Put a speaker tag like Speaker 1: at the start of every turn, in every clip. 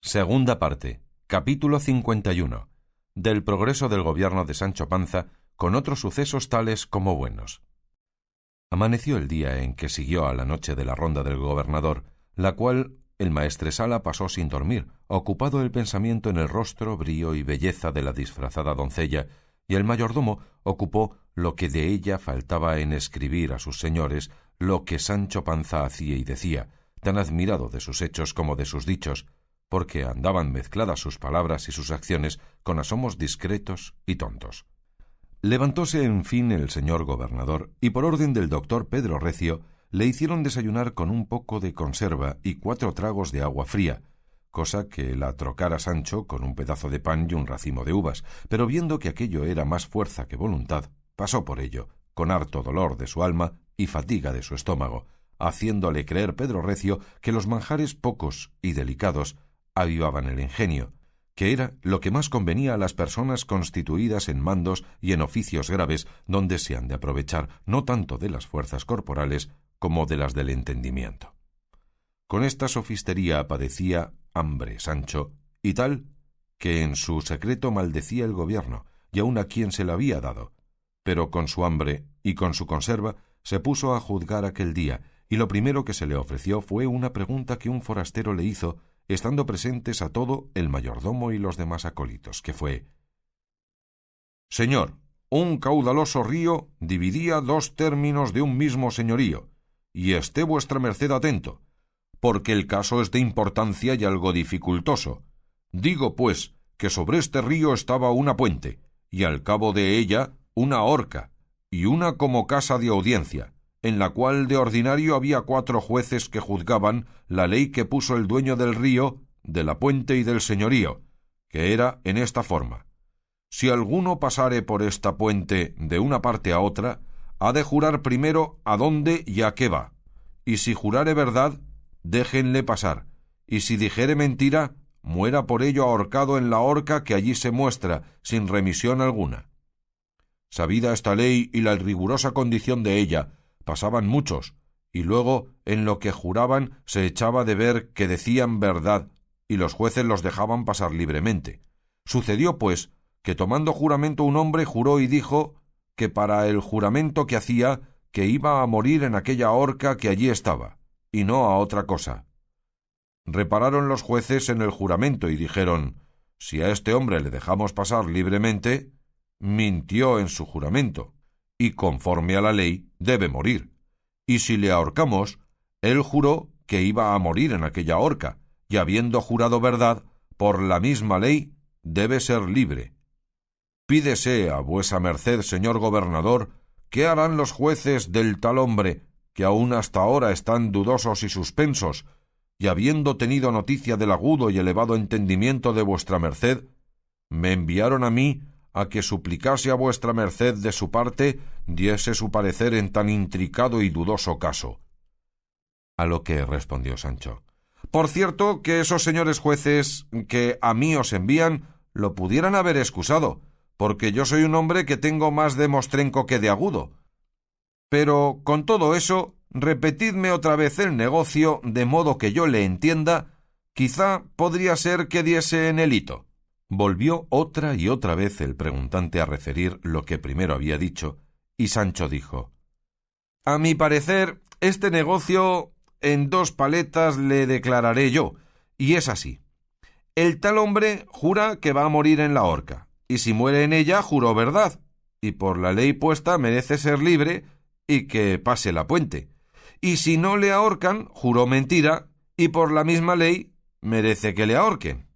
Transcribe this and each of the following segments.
Speaker 1: Segunda parte. Capítulo 51. Del progreso del gobierno de Sancho Panza, con otros sucesos tales como buenos. Amaneció el día en que siguió a la noche de la ronda del gobernador, la cual el maestresala pasó sin dormir, ocupado el pensamiento en el rostro, brío y belleza de la disfrazada doncella, y el mayordomo ocupó lo que de ella faltaba en escribir a sus señores lo que Sancho Panza hacía y decía, tan admirado de sus hechos como de sus dichos, porque andaban mezcladas sus palabras y sus acciones con asomos discretos y tontos. Levantóse en fin el señor gobernador, y por orden del doctor Pedro Recio, le hicieron desayunar con un poco de conserva y 4 tragos de agua fría, cosa que la trocara Sancho con un pedazo de pan y un racimo de uvas, pero viendo que aquello era más fuerza que voluntad, pasó por ello, con harto dolor de su alma y fatiga de su estómago, haciéndole creer Pedro Recio que los manjares pocos y delicados avivaban el ingenio, que era lo que más convenía a las personas constituidas en mandos y en oficios graves, donde se han de aprovechar no tanto de las fuerzas corporales como de las del entendimiento. Con esta sofistería padecía hambre Sancho, y tal que en su secreto maldecía el gobierno, y aun a quien se la había dado, pero con su hambre y con su conserva se puso a juzgar aquel día, y lo primero que se le ofreció fue una pregunta que un forastero le hizo, estando presentes a todo el mayordomo y los demás acólitos, que fue: «Señor, un caudaloso río dividía 2 términos de un mismo señorío, y esté vuestra merced atento, porque el caso es de importancia y algo dificultoso. Digo, pues, que sobre este río estaba una puente, y al cabo de ella una horca, y una como casa de audiencia, en la cual de ordinario había 4 jueces que juzgaban la ley que puso el dueño del río, de la puente y del señorío, que era en esta forma: si alguno pasare por esta puente de una parte a otra, ha de jurar primero a dónde y a qué va, y si jurare verdad, déjenle pasar, y si dijere mentira, muera por ello ahorcado en la horca que allí se muestra, sin remisión alguna. Sabida esta ley y la rigurosa condición de ella, pasaban muchos, y luego en lo que juraban se echaba de ver que decían verdad, y los jueces los dejaban pasar libremente. Sucedió, pues, que tomando juramento un hombre juró y dijo que para el juramento que hacía, que iba a morir en aquella horca que allí estaba, y no a otra cosa. Repararon los jueces en el juramento y dijeron: si a este hombre le dejamos pasar libremente, mintió en su juramento, y conforme a la ley debe morir, y si le ahorcamos, él juró que iba a morir en aquella horca, y habiendo jurado verdad, por la misma ley debe ser libre. Pídese a vuesa merced, señor gobernador, qué harán los jueces del tal hombre, que aún hasta ahora están dudosos y suspensos, y habiendo tenido noticia del agudo y elevado entendimiento de vuestra merced, me enviaron a mí a que suplicase a vuestra merced de su parte diese su parecer en tan intricado y dudoso caso». A lo que respondió Sancho: «Por cierto que esos señores jueces que a mí os envían lo pudieran haber excusado, porque yo soy un hombre que tengo más de mostrenco que de agudo. Pero con todo eso, repetidme otra vez el negocio, de modo que yo le entienda, quizá podría ser que diese en el hito». Volvió otra y otra vez el preguntante a referir lo que primero había dicho, y Sancho dijo: «A mi parecer, este negocio en 2 paletas le declararé yo, y es así. El tal hombre jura que va a morir en la horca, y si muere en ella juró verdad, y por la ley puesta merece ser libre y que pase la puente, y si no le ahorcan juró mentira, y por la misma ley merece que le ahorquen».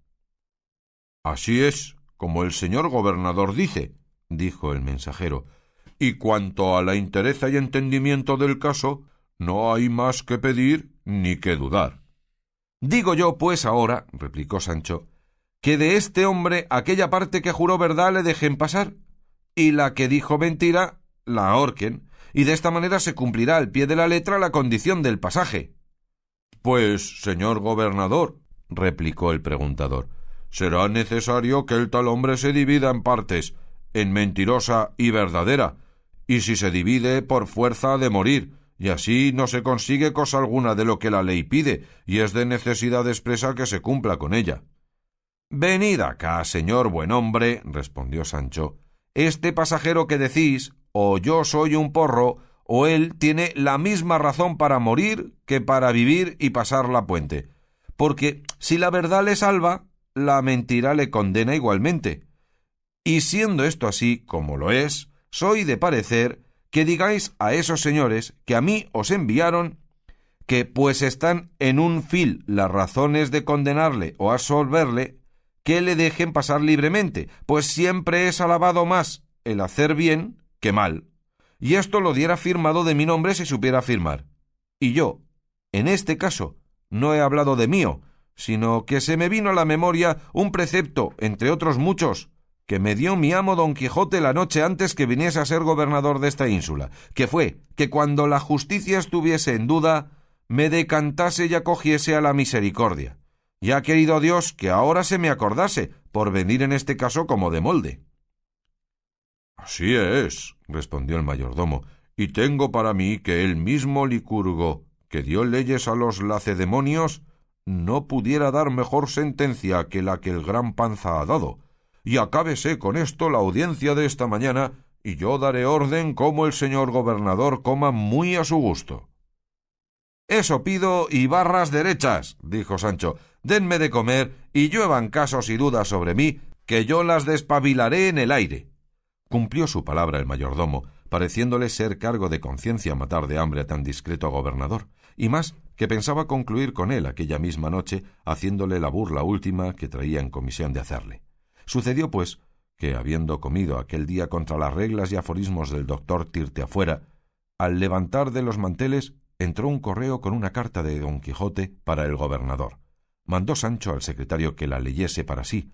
Speaker 1: «Así es, como el señor gobernador dice», dijo el mensajero, «y cuanto a la entereza y entendimiento del caso, no hay más que pedir ni que dudar». «Digo yo, pues, ahora», replicó Sancho, «que de este hombre aquella parte que juró verdad le dejen pasar, y la que dijo mentira la ahorquen, y de esta manera se cumplirá al pie de la letra la condición del pasaje». «Pues, señor gobernador», replicó el preguntador, «será necesario que el tal hombre se divida en partes, en mentirosa y verdadera, y si se divide, por fuerza ha de morir, y así no se consigue cosa alguna de lo que la ley pide, y es de necesidad expresa que se cumpla con ella. Venid acá, señor buen hombre, respondió Sancho. Este pasajero que decís, o yo soy un porro, o él tiene la misma razón para morir que para vivir y pasar la puente. Porque si la verdad le salva, la mentira le condena igualmente. Y siendo esto así, como lo es, soy de parecer que digáis a esos señores que a mí os enviaron, que pues están en un fil las razones de condenarle o absolverle, que le dejen pasar libremente, pues siempre es alabado más el hacer bien que mal. Y esto lo diera firmado de mi nombre si supiera firmar. Y yo, en este caso, no he hablado de mío, sino que se me vino a la memoria un precepto, entre otros muchos, que me dio mi amo Don Quijote la noche antes que viniese a ser gobernador de esta ínsula, que fue que cuando la justicia estuviese en duda, me decantase y acogiese a la misericordia. Y ha querido Dios que ahora se me acordase, por venir en este caso como de molde. Así es, respondió el mayordomo, y tengo para mí que el mismo Licurgo, que dio leyes a los lacedemonios, no pudiera dar mejor sentencia que la que el gran Panza ha dado, y acábese con esto la audiencia de esta mañana, y yo daré orden cómo el señor gobernador coma muy a su gusto. Eso pido y barras derechas, dijo Sancho, denme de comer y lluevan casos y dudas sobre mí, que yo las despabilaré en el aire. Cumplió su palabra el mayordomo, pareciéndole ser cargo de conciencia matar de hambre a tan discreto gobernador, y más que pensaba concluir con él aquella misma noche, haciéndole la burla última que traía en comisión de hacerle. Sucedió, pues, que, habiendo comido aquel día contra las reglas y aforismos del doctor Tirteafuera, al levantar de los manteles entró un correo con una carta de Don Quijote para el gobernador. Mandó Sancho al secretario que la leyese para sí,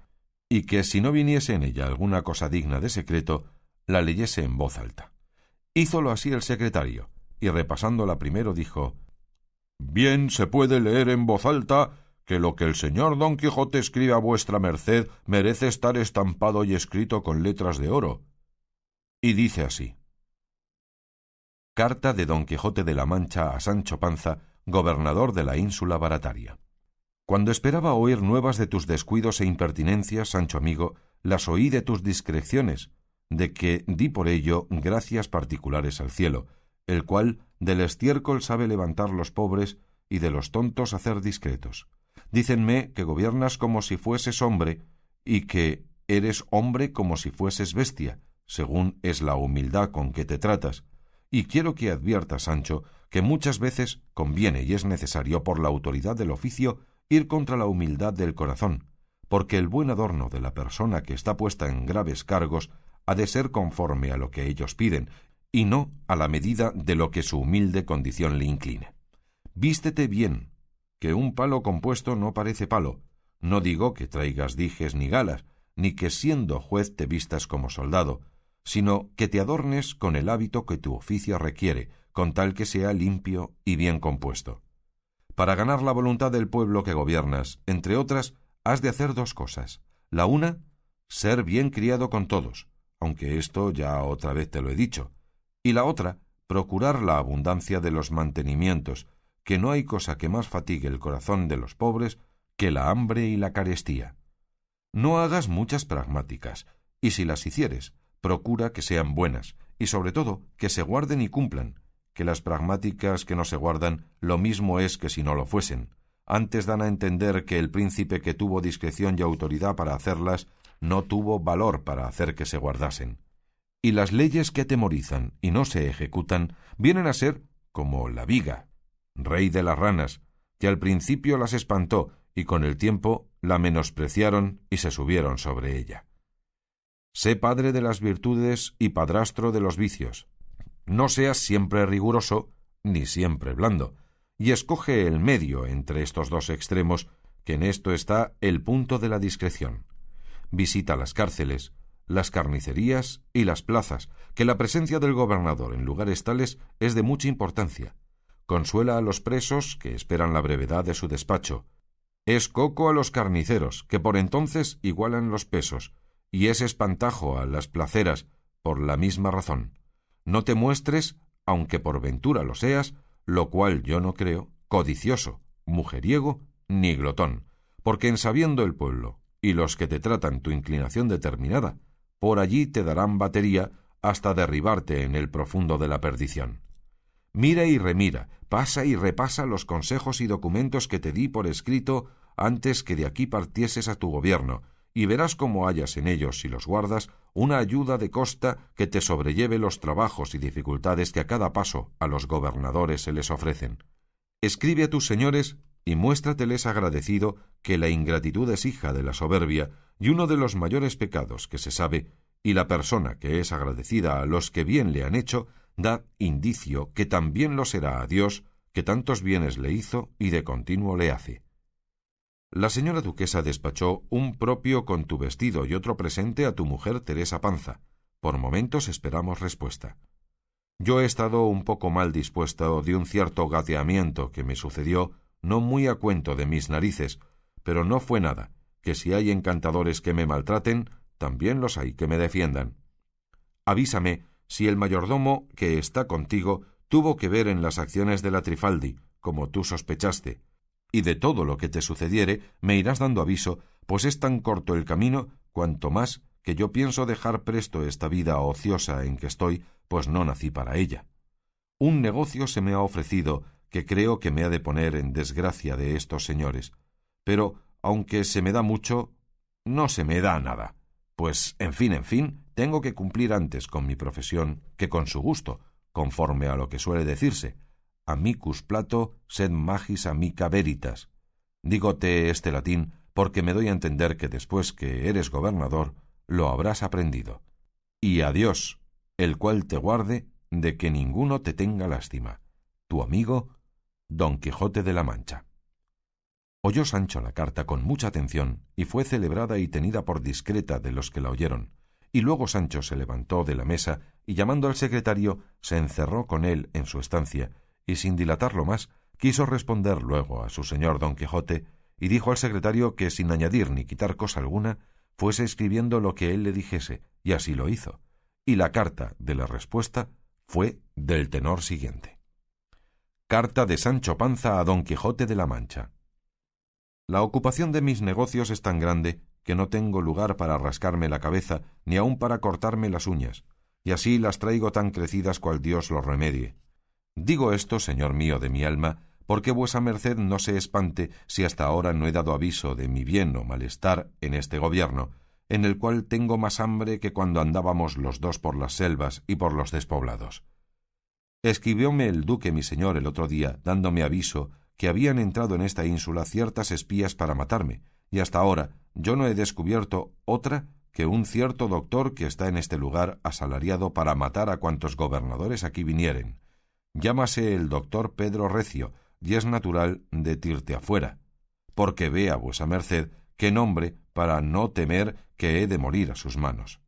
Speaker 1: y que si no viniese en ella alguna cosa digna de secreto, la leyese en voz alta. Hízolo así el secretario, y repasándola primero dijo: «Bien se puede leer en voz alta que lo que el señor Don Quijote escribe a vuestra merced merece estar estampado y escrito con letras de oro». Y dice así: Carta de Don Quijote de la Mancha a Sancho Panza, gobernador de la ínsula Barataria. Cuando esperaba oír nuevas de tus descuidos e impertinencias, Sancho amigo, las oí de tus discreciones, de que di por ello gracias particulares al cielo, el cual del estiércol sabe levantar los pobres y de los tontos hacer discretos. Dícenme que gobiernas como si fueses hombre y que eres hombre como si fueses bestia, según es la humildad con que te tratas. Y quiero que adviertas, Sancho, que muchas veces conviene y es necesario por la autoridad del oficio ir contra la humildad del corazón, porque el buen adorno de la persona que está puesta en graves cargos ha de ser conforme a lo que ellos piden, y no a la medida de lo que su humilde condición le incline. Vístete bien, que un palo compuesto no parece palo. No digo que traigas dijes ni galas, ni que siendo juez te vistas como soldado, sino que te adornes con el hábito que tu oficio requiere, con tal que sea limpio y bien compuesto. Para ganar la voluntad del pueblo que gobiernas, entre otras, has de hacer dos cosas. La una, ser bien criado con todos, aunque esto ya otra vez te lo he dicho. Y la otra, procurar la abundancia de los mantenimientos, que no hay cosa que más fatigue el corazón de los pobres que la hambre y la carestía. No hagas muchas pragmáticas, y si las hicieres, procura que sean buenas, y sobre todo que se guarden y cumplan, que las pragmáticas que no se guardan lo mismo es que si no lo fuesen. Antes dan a entender que el príncipe que tuvo discreción y autoridad para hacerlas, no tuvo valor para hacer que se guardasen. Y las leyes que atemorizan y no se ejecutan vienen a ser como la viga, rey de las ranas, que al principio las espantó y con el tiempo la menospreciaron y se subieron sobre ella. Sé padre de las virtudes y padrastro de los vicios. No seas siempre riguroso ni siempre blando, y escoge el medio entre estos dos extremos, que en esto está el punto de la discreción. Visita las cárceles, las carnicerías y las plazas, que la presencia del gobernador en lugares tales es de mucha importancia. Consuela a los presos que esperan la brevedad de su despacho. Es coco a los carniceros, que por entonces igualan los pesos, y es espantajo a las placeras, por la misma razón. No te muestres, aunque por ventura lo seas, lo cual yo no creo, codicioso, mujeriego, ni glotón, porque en sabiendo el pueblo y los que te tratan tu inclinación determinada, por allí te darán batería hasta derribarte en el profundo de la perdición. Mira y remira, pasa y repasa los consejos y documentos que te di por escrito antes que de aquí partieses a tu gobierno, y verás cómo hallas en ellos, si los guardas, una ayuda de costa que te sobrelleve los trabajos y dificultades que a cada paso a los gobernadores se les ofrecen. Escribe a tus señores y muéstrateles agradecido que la ingratitud es hija de la soberbia y uno de los mayores pecados que se sabe, y la persona que es agradecida a los que bien le han hecho da indicio que también lo será a Dios, que tantos bienes le hizo y de continuo le hace. La señora duquesa despachó un propio con tu vestido y otro presente a tu mujer Teresa Panza. Por momentos esperamos respuesta. Yo he estado un poco mal dispuesto de un cierto gateamiento que me sucedió, no muy a cuento de mis narices, pero no fue nada, que si hay encantadores que me maltraten, también los hay que me defiendan. Avísame si el mayordomo que está contigo tuvo que ver en las acciones de la Trifaldi, como tú sospechaste, y de todo lo que te sucediere me irás dando aviso, pues es tan corto el camino, cuanto más que yo pienso dejar presto esta vida ociosa en que estoy, pues no nací para ella. Un negocio se me ha ofrecido que creo que me ha de poner en desgracia de estos señores, pero, aunque se me da mucho, no se me da nada, pues, en fin, tengo que cumplir antes con mi profesión que con su gusto, conforme a lo que suele decirse, amicus plato sed magis amica veritas. Dígote este latín porque me doy a entender que después que eres gobernador lo habrás aprendido. Y a Dios, el cual te guarde de que ninguno te tenga lástima. Tu amigo, Don Quijote de la Mancha. Oyó Sancho la carta con mucha atención y fue celebrada y tenida por discreta de los que la oyeron. Y luego Sancho se levantó de la mesa y llamando al secretario se encerró con él en su estancia y sin dilatarlo más quiso responder luego a su señor Don Quijote y dijo al secretario que sin añadir ni quitar cosa alguna fuese escribiendo lo que él le dijese, y así lo hizo. Y la carta de la respuesta fue del tenor siguiente. Carta de Sancho Panza a Don Quijote de la Mancha. La ocupación de mis negocios es tan grande que no tengo lugar para rascarme la cabeza ni aun para cortarme las uñas, y así las traigo tan crecidas cual Dios lo remedie. Digo esto, señor mío de mi alma, porque vuesa merced no se espante si hasta ahora no he dado aviso de mi bien o malestar en este gobierno, en el cual tengo más hambre que cuando andábamos los dos por las selvas y por los despoblados. Escribióme el duque mi señor el otro día, dándome aviso que habían entrado en esta ínsula ciertas espías para matarme, y hasta ahora yo no he descubierto otra que un cierto doctor que está en este lugar asalariado para matar a cuantos gobernadores aquí vinieren. Llámase el doctor Pedro Recio, y es natural de Tirteafuera, porque vea vuesa merced qué nombre para no temer que he de morir a sus manos.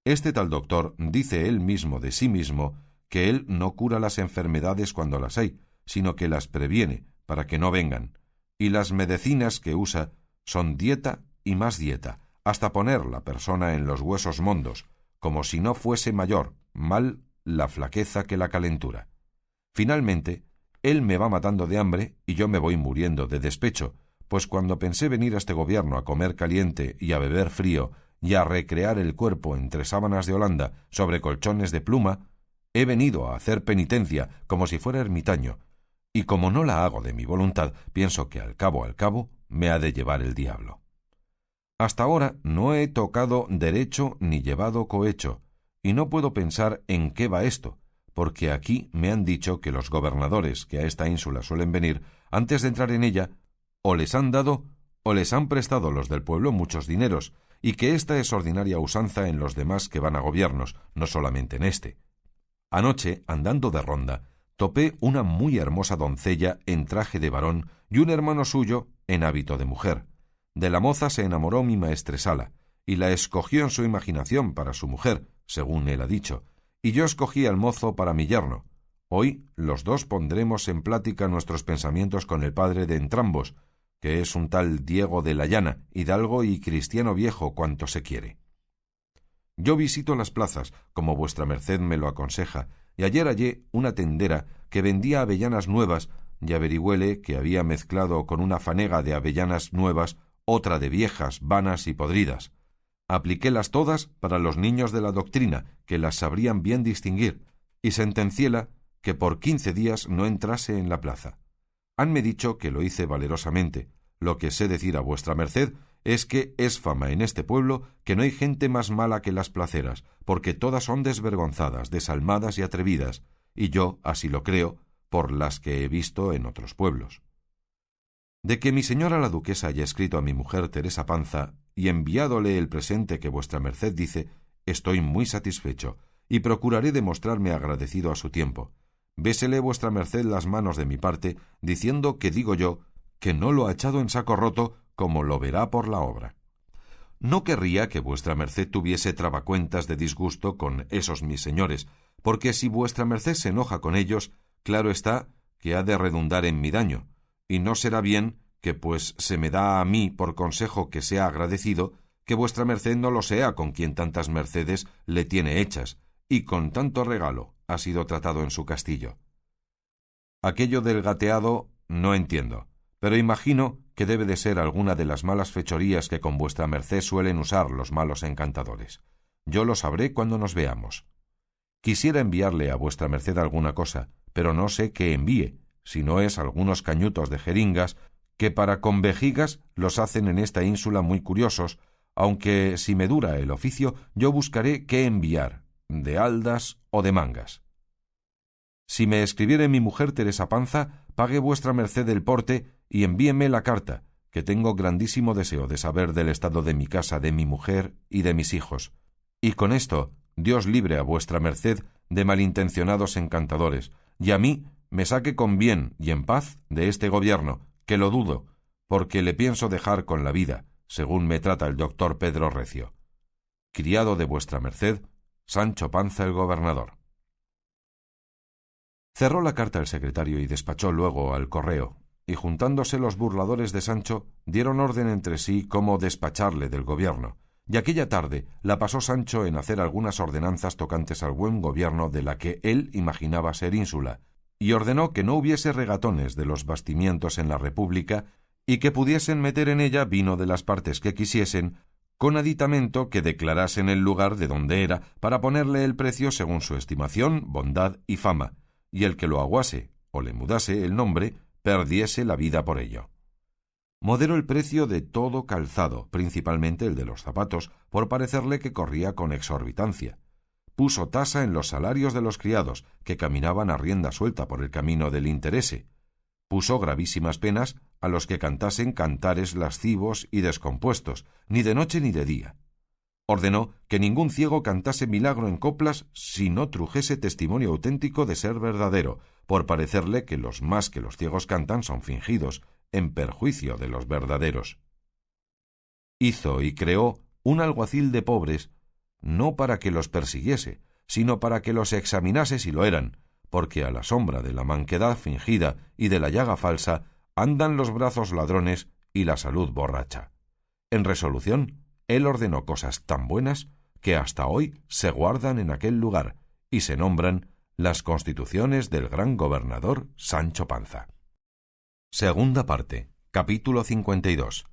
Speaker 1: Este tal doctor dice él mismo de sí mismo que él no cura las enfermedades cuando las hay, sino que las previene para que no vengan, y las medicinas que usa son dieta y más dieta, hasta poner la persona en los huesos mondos, como si no fuese mayor mal la flaqueza que la calentura. Finalmente, él me va matando de hambre y yo me voy muriendo de despecho, pues cuando pensé venir a este gobierno a comer caliente y a beber frío y a recrear el cuerpo entre sábanas de Holanda sobre colchones de pluma, he venido a hacer penitencia como si fuera ermitaño, y como no la hago de mi voluntad, pienso que al cabo me ha de llevar el diablo. Hasta ahora no he tocado derecho ni llevado cohecho, y no puedo pensar en qué va esto, porque aquí me han dicho que los gobernadores que a esta ínsula suelen venir, antes de entrar en ella, o les han dado o les han prestado los del pueblo muchos dineros, y que esta es ordinaria usanza en los demás que van a gobiernos, no solamente en este. Anoche, andando de ronda, topé una muy hermosa doncella en traje de varón y un hermano suyo en hábito de mujer. De la moza se enamoró mi maestresala, y la escogió en su imaginación para su mujer, según él ha dicho, y yo escogí al mozo para mi yerno. Hoy los dos pondremos en plática nuestros pensamientos con el padre de entrambos, que es un tal Diego de la Llana, hidalgo y cristiano viejo cuanto se quiere. Yo visito las plazas, como vuestra merced me lo aconseja, y ayer hallé una tendera que vendía avellanas nuevas, y averigüéle que había mezclado con una fanega de avellanas nuevas otra de viejas, vanas y podridas. Apliquélas todas para los niños de la doctrina, que las sabrían bien distinguir, y sentenciéla que por 15 días no entrase en la plaza. Hanme dicho que lo hice valerosamente. Lo que sé decir a vuestra merced es que es fama en este pueblo que no hay gente más mala que las placeras, porque todas son desvergonzadas, desalmadas y atrevidas, y yo así lo creo por las que he visto en otros pueblos. De que mi señora la duquesa haya escrito a mi mujer Teresa Panza y enviádole el presente que vuestra merced dice, estoy muy satisfecho, y procuraré demostrarme agradecido a su tiempo. Bésele vuestra merced las manos de mi parte, diciendo que digo yo que no lo ha echado en saco roto, como lo verá por la obra. No querría que vuestra merced tuviese trabacuentas de disgusto con esos mis señores, porque si vuestra merced se enoja con ellos, claro está que ha de redundar en mi daño, y no será bien que, pues se me da a mí por consejo que sea agradecido, que vuestra merced no lo sea con quien tantas mercedes le tiene hechas, y con tanto regalo ha sido tratado en su castillo. Aquello del gateado no entiendo, pero imagino que debe de ser alguna de las malas fechorías que con vuestra merced suelen usar los malos encantadores. Yo lo sabré cuando nos veamos. Quisiera enviarle a vuestra merced alguna cosa, pero no sé qué envíe, si no es algunos cañutos de jeringas, que para con vejigas los hacen en esta ínsula muy curiosos, aunque si me dura el oficio, yo buscaré qué enviar, de haldas o de mangas. Si me escribiere mi mujer Teresa Panza, pague vuestra merced el porte y envíeme la carta, que tengo grandísimo deseo de saber del estado de mi casa, de mi mujer y de mis hijos. Y con esto, Dios libre a vuestra merced de malintencionados encantadores, y a mí me saque con bien y en paz de este gobierno, que lo dudo, porque le pienso dejar con la vida, según me trata el doctor Pedro Recio. Criado de vuestra merced, Sancho Panza el gobernador. Cerró la carta el secretario y despachó luego al correo, y juntándose los burladores de Sancho, dieron orden entre sí cómo despacharle del gobierno, y aquella tarde la pasó Sancho en hacer algunas ordenanzas tocantes al buen gobierno de la que él imaginaba ser ínsula, y ordenó que no hubiese regatones de los bastimientos en la república, y que pudiesen meter en ella vino de las partes que quisiesen, con aditamento que declarasen el lugar de donde era, para ponerle el precio según su estimación, bondad y fama, y el que lo aguase o le mudase el nombre, perdiese la vida por ello. Moderó el precio de todo calzado, principalmente el de los zapatos, por parecerle que corría con exorbitancia. Puso tasa en los salarios de los criados, que caminaban a rienda suelta por el camino del interese. Puso gravísimas penas a los que cantasen cantares lascivos y descompuestos, ni de noche ni de día. Ordenó que ningún ciego cantase milagro en coplas si no trujese testimonio auténtico de ser verdadero, por parecerle que los más que los ciegos cantan son fingidos, en perjuicio de los verdaderos. Hizo y creó un alguacil de pobres, no para que los persiguiese, sino para que los examinase si lo eran, porque a la sombra de la manquedad fingida y de la llaga falsa andan los brazos ladrones y la salud borracha. En resolución, él ordenó cosas tan buenas que hasta hoy se guardan en aquel lugar y se nombran las constituciones del gran gobernador Sancho Panza. Segunda parte, capítulo 52,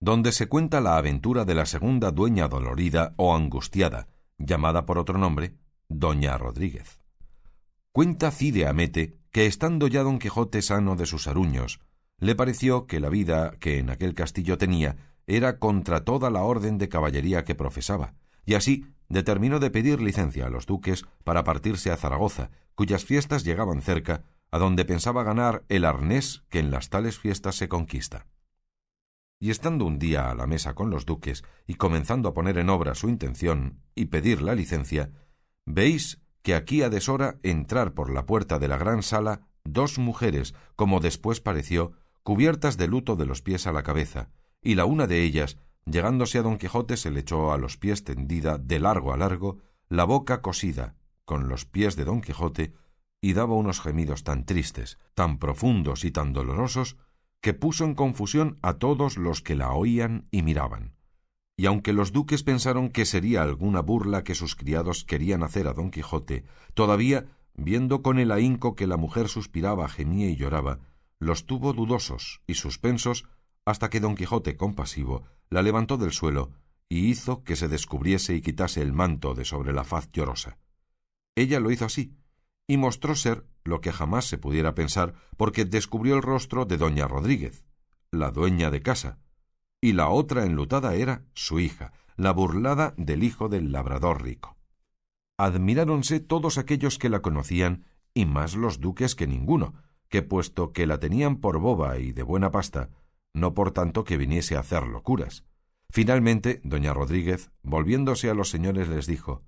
Speaker 1: donde se cuenta la aventura de la segunda dueña dolorida o angustiada, llamada por otro nombre, Doña Rodríguez. Cuenta Cide Hamete que, estando ya don Quijote sano de sus aruños, le pareció que la vida que en aquel castillo tenía era contra toda la orden de caballería que profesaba, y así determinó de pedir licencia a los duques para partirse a Zaragoza, cuyas fiestas llegaban cerca, a donde pensaba ganar el arnés que en las tales fiestas se conquista. Y estando un día a la mesa con los duques y comenzando a poner en obra su intención y pedir la licencia, veis que aquí a deshora entrar por la puerta de la gran sala 2 mujeres, como después pareció, cubiertas de luto de los pies a la cabeza, y la una de ellas, llegándose a don Quijote, se le echó a los pies tendida de largo a largo, la boca cosida con los pies de don Quijote, y daba unos gemidos tan tristes, tan profundos y tan dolorosos, que puso en confusión a todos los que la oían y miraban. Y aunque los duques pensaron que sería alguna burla que sus criados querían hacer a don Quijote, todavía, viendo con el ahínco que la mujer suspiraba, gemía y lloraba, los tuvo dudosos y suspensos hasta que don Quijote, compasivo, la levantó del suelo y hizo que se descubriese y quitase el manto de sobre la faz llorosa. Ella lo hizo así, y mostró ser lo que jamás se pudiera pensar, porque descubrió el rostro de doña Rodríguez, la dueña de casa, y la otra enlutada era su hija, la burlada del hijo del labrador rico. Admiráronse todos aquellos que la conocían, y más los duques que ninguno, que puesto que la tenían por boba y de buena pasta, no por tanto que viniese a hacer locuras. Finalmente, doña Rodríguez, volviéndose a los señores, les dijo: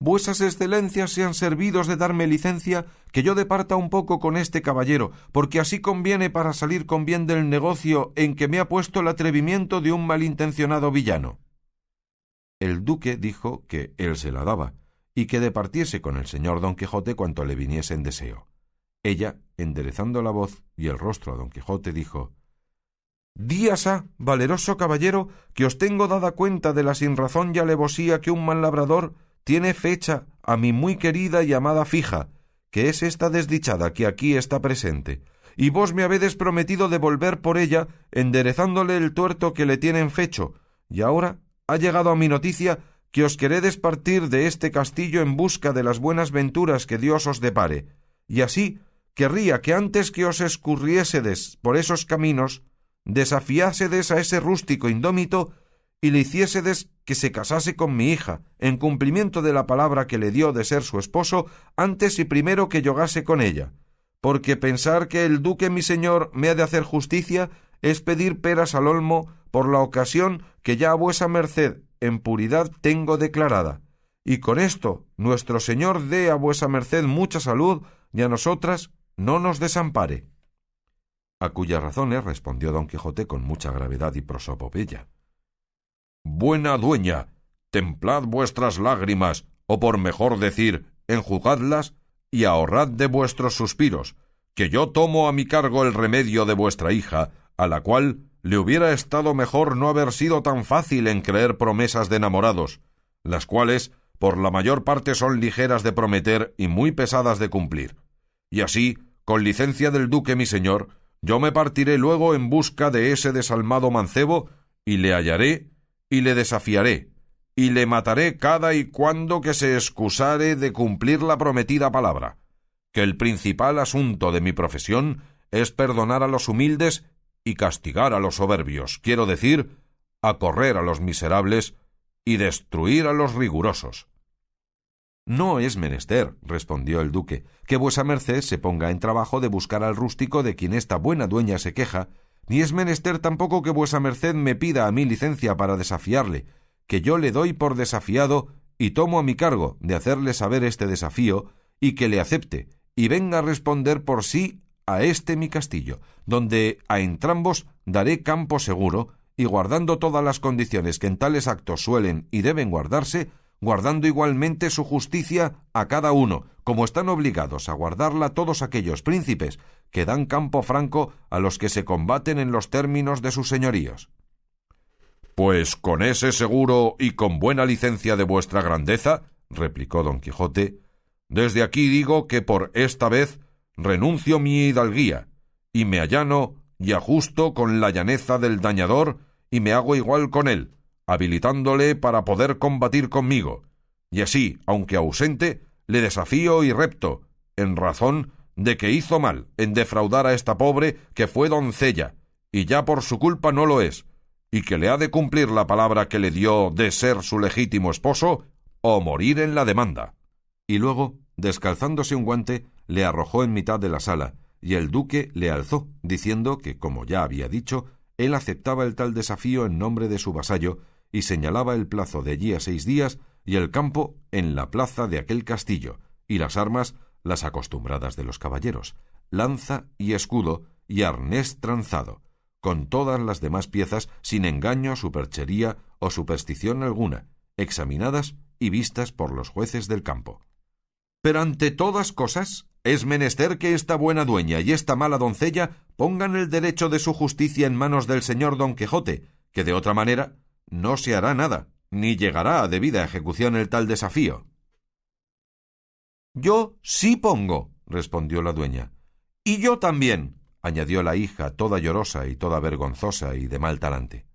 Speaker 1: «Vuesas excelencias sean servidos de darme licencia que yo departa un poco con este caballero, porque así conviene para salir con bien del negocio en que me ha puesto el atrevimiento de un malintencionado villano». El duque dijo que él se la daba, y que departiese con el señor don Quijote cuanto le viniese en deseo. Ella, enderezando la voz y el rostro a don Quijote, dijo: «Días ha, valeroso caballero, que os tengo dada cuenta de la sinrazón y alevosía que un mal labrador tiene fecha a mi muy querida y amada fija, que es esta desdichada que aquí está presente, y vos me habedes prometido de volver por ella, enderezándole el tuerto que le tienen fecho, y ahora ha llegado a mi noticia que os queredes partir de este castillo en busca de las buenas venturas que Dios os depare, y así querría que antes que os escurriésedes por esos caminos, desafiásedes a ese rústico indómito y le hiciésedes que se casase con mi hija, en cumplimiento de la palabra que le dio de ser su esposo antes y primero que yogase con ella, porque pensar que el duque mi señor me ha de hacer justicia es pedir peras al olmo por la ocasión que ya a vuesa merced en puridad tengo declarada, y con esto nuestro señor dé a vuesa merced mucha salud y a nosotras no nos desampare». A cuyas razones respondió don Quijote con mucha gravedad y prosopopeya: «Buena dueña, templad vuestras lágrimas, o por mejor decir, enjugadlas, y ahorrad de vuestros suspiros, que yo tomo a mi cargo el remedio de vuestra hija, a la cual le hubiera estado mejor no haber sido tan fácil en creer promesas de enamorados, las cuales por la mayor parte son ligeras de prometer y muy pesadas de cumplir. Y así, con licencia del duque mi señor, yo me partiré luego en busca de ese desalmado mancebo, y le hallaré, y le desafiaré, y le mataré cada y cuando que se excusare de cumplir la prometida palabra, que el principal asunto de mi profesión es perdonar a los humildes y castigar a los soberbios, quiero decir, acorrer a los miserables y destruir a los rigurosos». «No es menester», respondió el duque, «que vuesa merced se ponga en trabajo de buscar al rústico de quien esta buena dueña se queja, ni es menester tampoco que vuesa merced me pida a mí licencia para desafiarle, que yo le doy por desafiado y tomo a mi cargo de hacerle saber este desafío y que le acepte y venga a responder por sí a este mi castillo, donde a entrambos daré campo seguro y guardando todas las condiciones que en tales actos suelen y deben guardarse, guardando igualmente su justicia a cada uno, como están obligados a guardarla todos aquellos príncipes que dan campo franco a los que se combaten en los términos de sus señoríos». «Pues con ese seguro y con buena licencia de vuestra grandeza», replicó don Quijote, «desde aquí digo que por esta vez renuncio mi hidalguía, y me allano y ajusto con la llaneza del dañador, y me hago igual con él, habilitándole para poder combatir conmigo, y así, aunque ausente, le desafío y repto, en razón de que hizo mal en defraudar a esta pobre que fue doncella, y ya por su culpa no lo es, y que le ha de cumplir la palabra que le dio de ser su legítimo esposo, o morir en la demanda». Y luego, descalzándose un guante, le arrojó en mitad de la sala, y el duque le alzó, diciendo que, como ya había dicho, él aceptaba el tal desafío en nombre de su vasallo, y señalaba el plazo de allí a 6 días, y el campo en la plaza de aquel castillo, y las armas las acostumbradas de los caballeros, lanza y escudo y arnés tranzado, con todas las demás piezas sin engaño, superchería o superstición alguna, examinadas y vistas por los jueces del campo. «Pero ante todas cosas es menester que esta buena dueña y esta mala doncella pongan el derecho de su justicia en manos del señor don Quijote, que de otra manera no se hará nada, ni llegará a debida ejecución el tal desafío». «Yo sí pongo», respondió la dueña. «Y yo también», añadió la hija, toda llorosa y toda vergonzosa y de mal talante.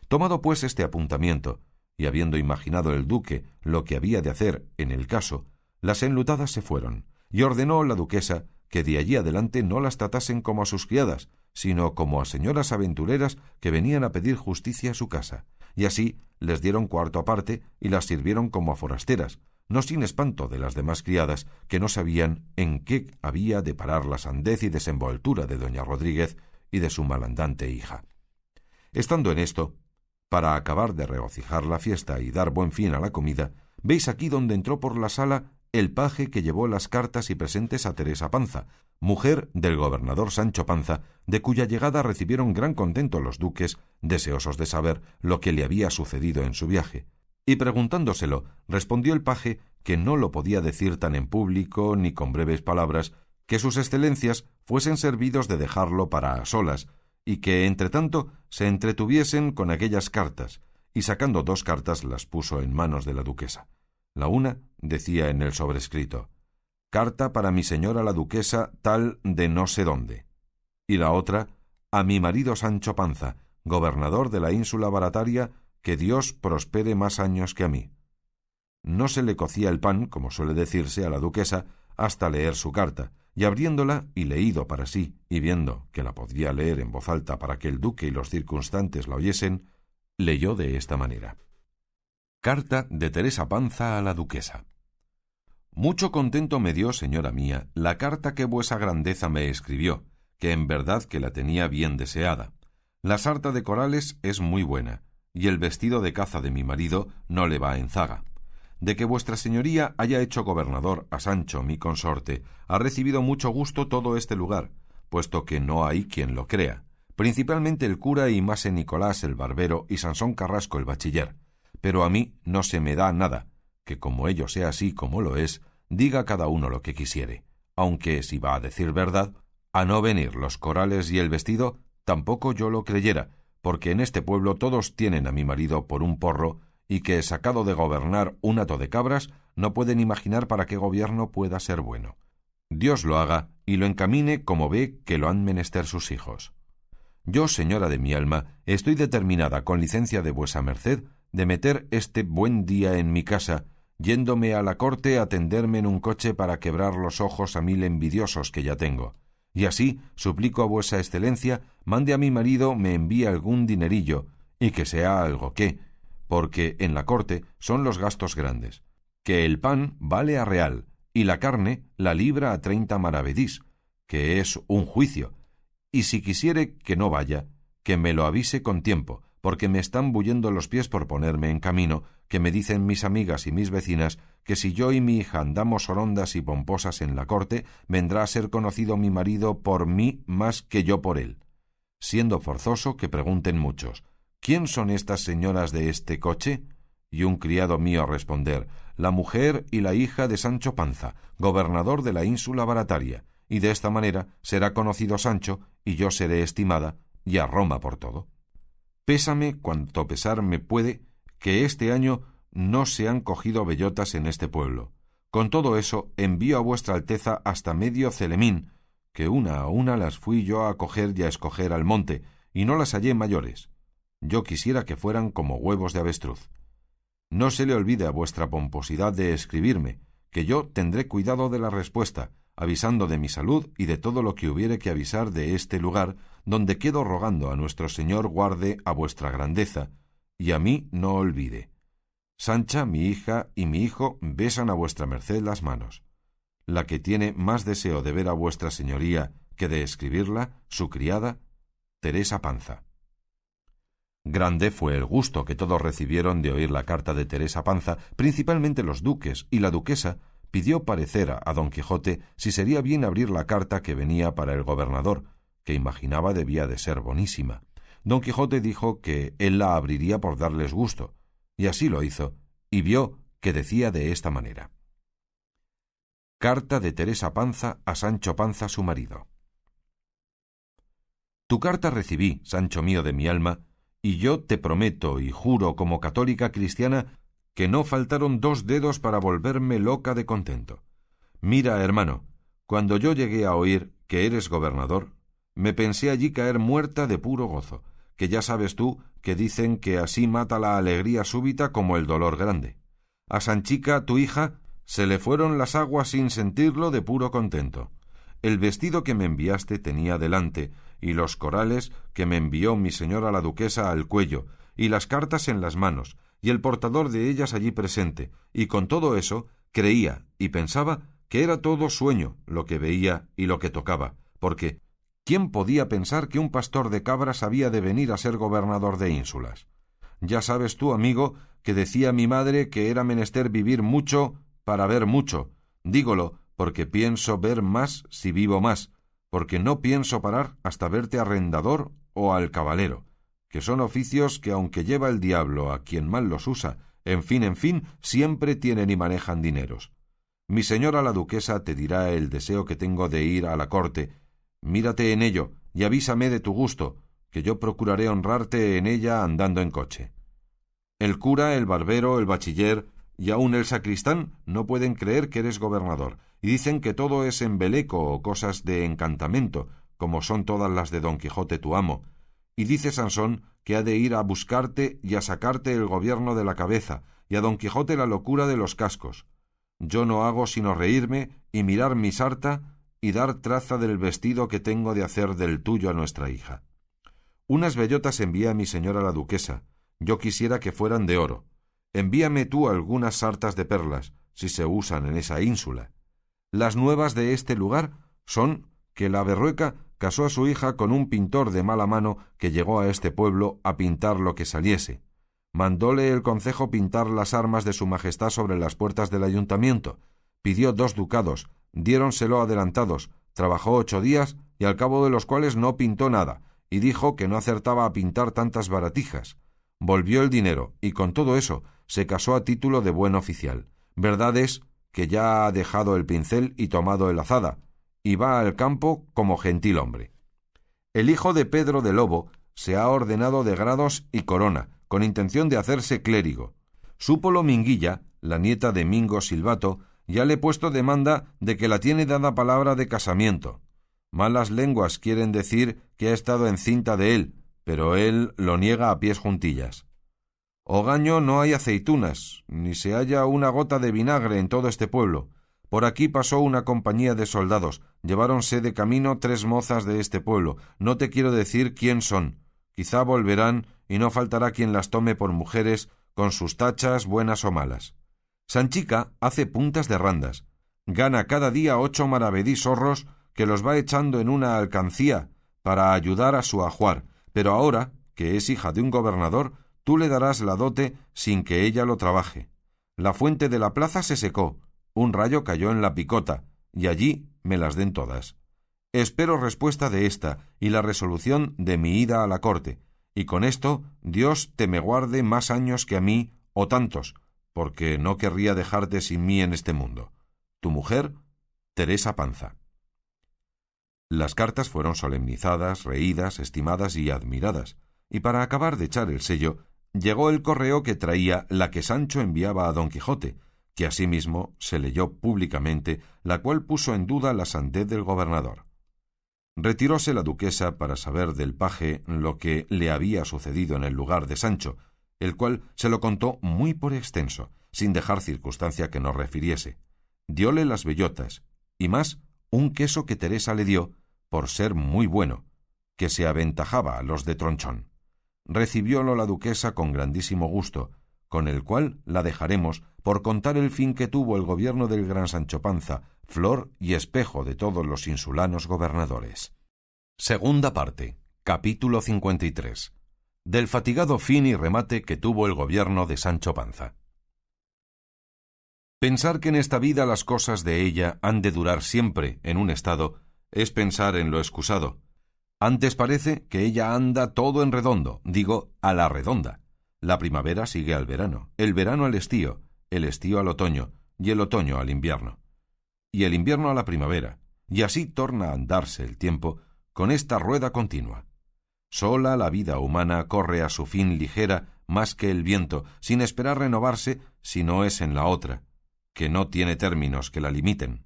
Speaker 1: Tomado pues este apuntamiento, y habiendo imaginado el duque lo que había de hacer en el caso, las enlutadas se fueron, y ordenó la duquesa que de allí adelante no las tratasen como a sus criadas, sino como a señoras aventureras que venían a pedir justicia a su casa, y así les dieron cuarto aparte y las sirvieron como a forasteras, no sin espanto de las demás criadas, que no sabían en qué había de parar la sandez y desenvoltura de doña Rodríguez y de su malandante hija. Estando en esto, para acabar de regocijar la fiesta y dar buen fin a la comida, veis aquí donde entró por la sala el paje que llevó las cartas y presentes a Teresa Panza, mujer del gobernador Sancho Panza, de cuya llegada recibieron gran contento los duques, deseosos de saber lo que le había sucedido en su viaje. Y preguntándoselo, respondió el paje que no lo podía decir tan en público ni con breves palabras, que sus excelencias fuesen servidos de dejarlo para a solas, y que, entre tanto, se entretuviesen con aquellas cartas, y sacando 2 cartas las puso en manos de la duquesa. La una decía en el sobrescrito: «Carta para mi señora la duquesa tal de no sé dónde», y la otra: «A mi marido Sancho Panza, gobernador de la ínsula Barataria, que Dios prospere más años que a mí». No se le cocía el pan, como suele decirse, a la duquesa hasta leer su carta, y abriéndola y leído para sí, y viendo que la podía leer en voz alta para que el duque y los circunstantes la oyesen, leyó de esta manera: Carta de Teresa Panza a la duquesa. Mucho contento me dio, señora mía, la carta que vuesa grandeza me escribió, que en verdad que la tenía bien deseada. La sarta de corales es muy buena, y el vestido de caza de mi marido no le va en zaga. De que vuestra señoría haya hecho gobernador a Sancho, mi consorte, ha recibido mucho gusto todo este lugar, puesto que no hay quien lo crea, principalmente el cura y mase Nicolás el barbero y Sansón Carrasco el bachiller, pero a mí no se me da nada, que como ello sea así como lo es, diga cada uno lo que quisiere, aunque, si va a decir verdad, a no venir los corales y el vestido, tampoco yo lo creyera, porque en este pueblo todos tienen a mi marido por un porro, y que, sacado de gobernar un hato de cabras, no pueden imaginar para qué gobierno pueda ser bueno. Dios lo haga y lo encamine como ve que lo han menester sus hijos. Yo, señora de mi alma, estoy determinada, con licencia de vuesa merced, de meter este buen día en mi casa, yéndome a la corte a tenderme en un coche para quebrar los ojos a 1000 envidiosos que ya tengo. Y así suplico a vuesa excelencia mande a mi marido me envíe algún dinerillo, y que sea algo que, porque en la corte son los gastos grandes, que el pan vale a real, y la carne la libra a 30 maravedís, que es un juicio, y si quisiere que no vaya, que me lo avise con tiempo, porque me están bullendo los pies por ponerme en camino, que me dicen mis amigas y mis vecinas que si yo y mi hija andamos orondas y pomposas en la corte, vendrá a ser conocido mi marido por mí más que yo por él, siendo forzoso que pregunten muchos: ¿quién son estas señoras de este coche? Y un criado mío responder: la mujer y la hija de Sancho Panza, gobernador de la ínsula Barataria, y de esta manera será conocido Sancho, y yo seré estimada, y a Roma por todo. Pésame cuanto pesar me puede que este año no se han cogido bellotas en este pueblo. Con todo eso envío a vuestra Alteza hasta medio Celemín, que una a una las fui yo a coger y a escoger al monte, y no las hallé mayores. Yo quisiera que fueran como huevos de avestruz. No se le olvide a vuestra pomposidad de escribirme, que yo tendré cuidado de la respuesta, avisando de mi salud y de todo lo que hubiere que avisar de este lugar, donde quedo rogando a nuestro Señor guarde a vuestra grandeza, y a mí no olvide. Sancha, mi hija, y mi hijo besan a vuestra merced las manos. La que tiene más deseo de ver a vuestra señoría que de escribirla, su criada, Teresa Panza. Grande fue el gusto que todos recibieron de oír la carta de Teresa Panza, principalmente los duques, y la duquesa pidió parecer a don Quijote si sería bien abrir la carta que venía para el gobernador, que imaginaba debía de ser bonísima. Don Quijote dijo que él la abriría por darles gusto, y así lo hizo, y vio que decía de esta manera: Carta de Teresa Panza a Sancho Panza su marido. Tu carta recibí, Sancho mío de mi alma, y yo te prometo y juro como católica cristiana que no faltaron 2 dedos para volverme loca de contento. Mira, hermano, cuando yo llegué a oír que eres gobernador, Me pensé allí caer muerta de puro gozo, que ya sabes tú que dicen que así mata la alegría súbita como el dolor grande. A Sanchica, tu hija, se le fueron las aguas sin sentirlo de puro contento. El vestido que me enviaste tenía delante, y los corales que me envió mi señora la duquesa al cuello, y las cartas en las manos, y el portador de ellas allí presente, y con todo eso creía y pensaba que era todo sueño lo que veía y lo que tocaba, porque ¿quién podía pensar que un pastor de cabras había de venir a ser gobernador de ínsulas? Ya sabes tú, amigo, que decía mi madre que era menester vivir mucho para ver mucho. Dígolo, porque pienso ver más si vivo más, porque no pienso parar hasta verte arrendador o alcabalero, que son oficios que, aunque lleva el diablo a quien mal los usa, en fin, siempre tienen y manejan dineros. Mi señora la duquesa te dirá el deseo que tengo de ir a la corte. Mírate en ello y avísame de tu gusto, que yo procuraré honrarte en ella andando en coche. El cura, el barbero, el bachiller y aun el sacristán no pueden creer que eres gobernador, y dicen que todo es embeleco o cosas de encantamento, como son todas las de Don Quijote tu amo, y dice Sansón que ha de ir a buscarte y a sacarte el gobierno de la cabeza, y a Don Quijote la locura de los cascos. Yo no hago sino reírme y mirar mi sarta y dar traza del vestido que tengo de hacer del tuyo a nuestra hija. Unas bellotas envía mi señora la duquesa. Yo quisiera que fueran de oro. Envíame tú algunas sartas de perlas, si se usan en esa ínsula. Las nuevas de este lugar son que la berrueca casó a su hija con un pintor de mala mano que llegó a este pueblo a pintar lo que saliese. Mandóle el concejo pintar las armas de su majestad sobre las puertas del ayuntamiento. Pidió 2 ducados, diéronselo adelantados, trabajó 8 días y al cabo de los cuales no pintó nada, y dijo que no acertaba a pintar tantas baratijas. Volvió el dinero, y con todo eso se casó a título de buen oficial. Verdad es que ya ha dejado el pincel y tomado el azada, y va al campo como gentil hombre. El hijo de Pedro de Lobo se ha ordenado de grados y corona, con intención de hacerse clérigo. Súpolo Minguilla, la nieta de Mingo Silvato, ya le he puesto demanda de que la tiene dada palabra de casamiento. Malas lenguas quieren decir que ha estado encinta de él, pero él lo niega a pies juntillas. Ogaño no hay aceitunas, ni se halla una gota de vinagre en todo este pueblo. Por aquí pasó una compañía de soldados, lleváronse de camino 3 mozas de este pueblo, no te quiero decir quién son. Quizá volverán y no faltará quien las tome por mujeres, con sus tachas buenas o malas. Sanchica hace puntas de randas, gana cada día 8 maravedí zorros que los va echando en una alcancía para ayudar a su ajuar, pero ahora, que es hija de un gobernador, tú le darás la dote sin que ella lo trabaje. La fuente de la plaza se secó, un rayo cayó en la picota, y allí me las den todas. Espero respuesta de esta y la resolución de mi ida a la corte, y con esto Dios te me guarde más años que a mí, o tantos, porque no querría dejarte sin mí en este mundo. Tu mujer, Teresa Panza. Las cartas fueron solemnizadas, reídas, estimadas y admiradas, y para acabar de echar el sello, llegó el correo que traía la que Sancho enviaba a Don Quijote, que asimismo se leyó públicamente, la cual puso en duda la sandez del gobernador. Retiróse la duquesa para saber del paje lo que le había sucedido en el lugar de Sancho, el cual se lo contó muy por extenso, sin dejar circunstancia que no refiriese. Dióle las bellotas, y más un queso que Teresa le dio, por ser muy bueno, que se aventajaba a los de Tronchón. Recibiólo la duquesa con grandísimo gusto, con el cual la dejaremos por contar el fin que tuvo el gobierno del gran Sancho Panza, flor y espejo de todos los insulanos gobernadores. Segunda parte. Capítulo 53. Del fatigado fin y remate que tuvo el gobierno de Sancho Panza. Pensar que en esta vida las cosas de ella han de durar siempre en un estado es pensar en lo excusado. Antes parece que ella anda todo en redondo, digo, a la redonda. La primavera sigue al verano, el verano al estío, el estío al otoño y el otoño al invierno. Y el invierno a la primavera, y así torna a andarse el tiempo con esta rueda continua. Sola la vida humana corre a su fin ligera más que el viento, sin esperar renovarse si no es en la otra, que no tiene términos que la limiten.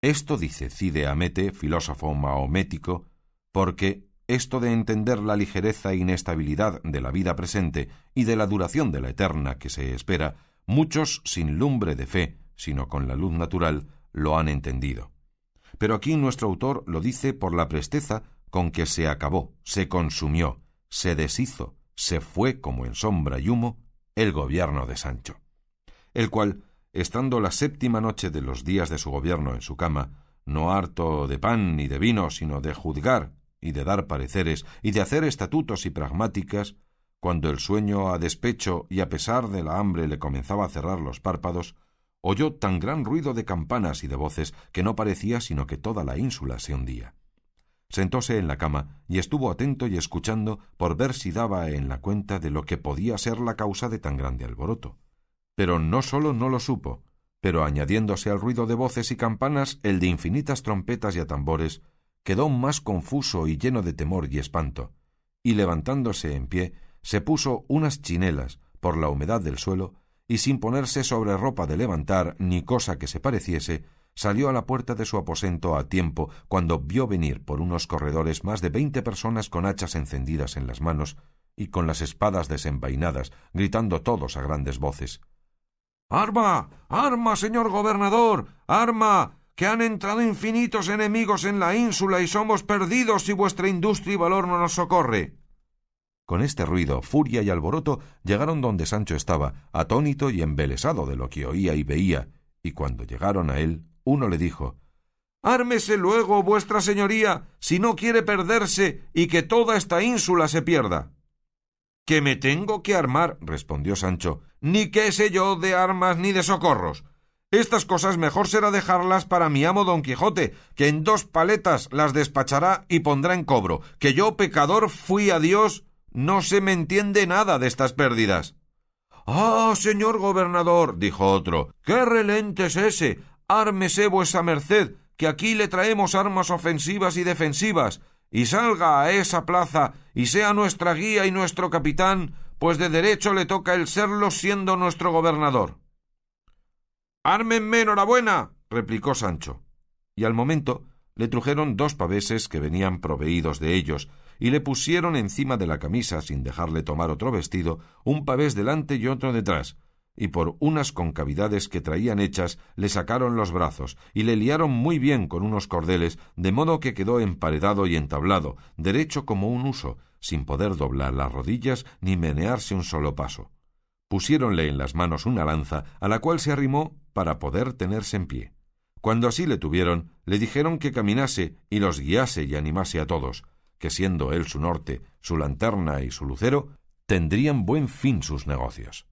Speaker 1: Esto dice Cide Hamete, filósofo mahomético, porque esto de entender la ligereza e inestabilidad de la vida presente y de la duración de la eterna que se espera, muchos sin lumbre de fe, sino con la luz natural, lo han entendido. Pero aquí nuestro autor lo dice por la presteza con que se acabó, se consumió, se deshizo, se fue como en sombra y humo el gobierno de Sancho, el cual, estando la 7ª noche de los días de su gobierno en su cama, no harto de pan ni de vino, sino de juzgar y de dar pareceres y de hacer estatutos y pragmáticas, cuando el sueño a despecho y a pesar de la hambre le comenzaba a cerrar los párpados, oyó tan gran ruido de campanas y de voces que no parecía sino que toda la ínsula se hundía. Sentóse en la cama y estuvo atento y escuchando por ver si daba en la cuenta de lo que podía ser la causa de tan grande alboroto. Pero no sólo no lo supo, pero añadiéndose al ruido de voces y campanas el de infinitas trompetas y atambores, quedó más confuso y lleno de temor y espanto, y levantándose en pie, se puso unas chinelas por la humedad del suelo, y sin ponerse sobre ropa de levantar ni cosa que se pareciese, salió a la puerta de su aposento a tiempo cuando vio venir por unos corredores más de 20 personas con hachas encendidas en las manos y con las espadas desenvainadas, gritando todos a grandes voces: «¡Arma! ¡Arma, señor gobernador! ¡Arma! ¡Que han entrado infinitos enemigos en la ínsula y somos perdidos si vuestra industria y valor no nos socorre!». Con este ruido, furia y alboroto llegaron donde Sancho estaba, atónito y embelesado de lo que oía y veía, y cuando llegaron a él, uno le dijo: «Ármese luego, vuestra señoría, si no quiere perderse y que toda esta ínsula se pierda». «¿Que me tengo que armar?», respondió Sancho. «Ni qué sé yo de armas ni de socorros. Estas cosas mejor será dejarlas para mi amo Don Quijote, que en 2 paletas las despachará y pondrá en cobro, que yo, pecador, fui a Dios, no se me entiende nada de estas pérdidas». «Ah, señor gobernador», dijo otro, «qué relente es ese. Ármese vuesa merced, que aquí le traemos armas ofensivas y defensivas, y salga a esa plaza y sea nuestra guía y nuestro capitán, pues de derecho le toca el serlo siendo nuestro gobernador». «Ármenme, enhorabuena», replicó Sancho, y al momento le trujeron 2 paveses que venían proveídos de ellos, y le pusieron encima de la camisa, sin dejarle tomar otro vestido, un pavés delante y otro detrás, y por unas concavidades que traían hechas le sacaron los brazos, y le liaron muy bien con unos cordeles, de modo que quedó emparedado y entablado, derecho como un huso, sin poder doblar las rodillas ni menearse un solo paso. Pusiéronle en las manos una lanza, a la cual se arrimó para poder tenerse en pie. Cuando así le tuvieron, le dijeron que caminase y los guiase y animase a todos, que siendo él su norte, su lanterna y su lucero, tendrían buen fin sus negocios.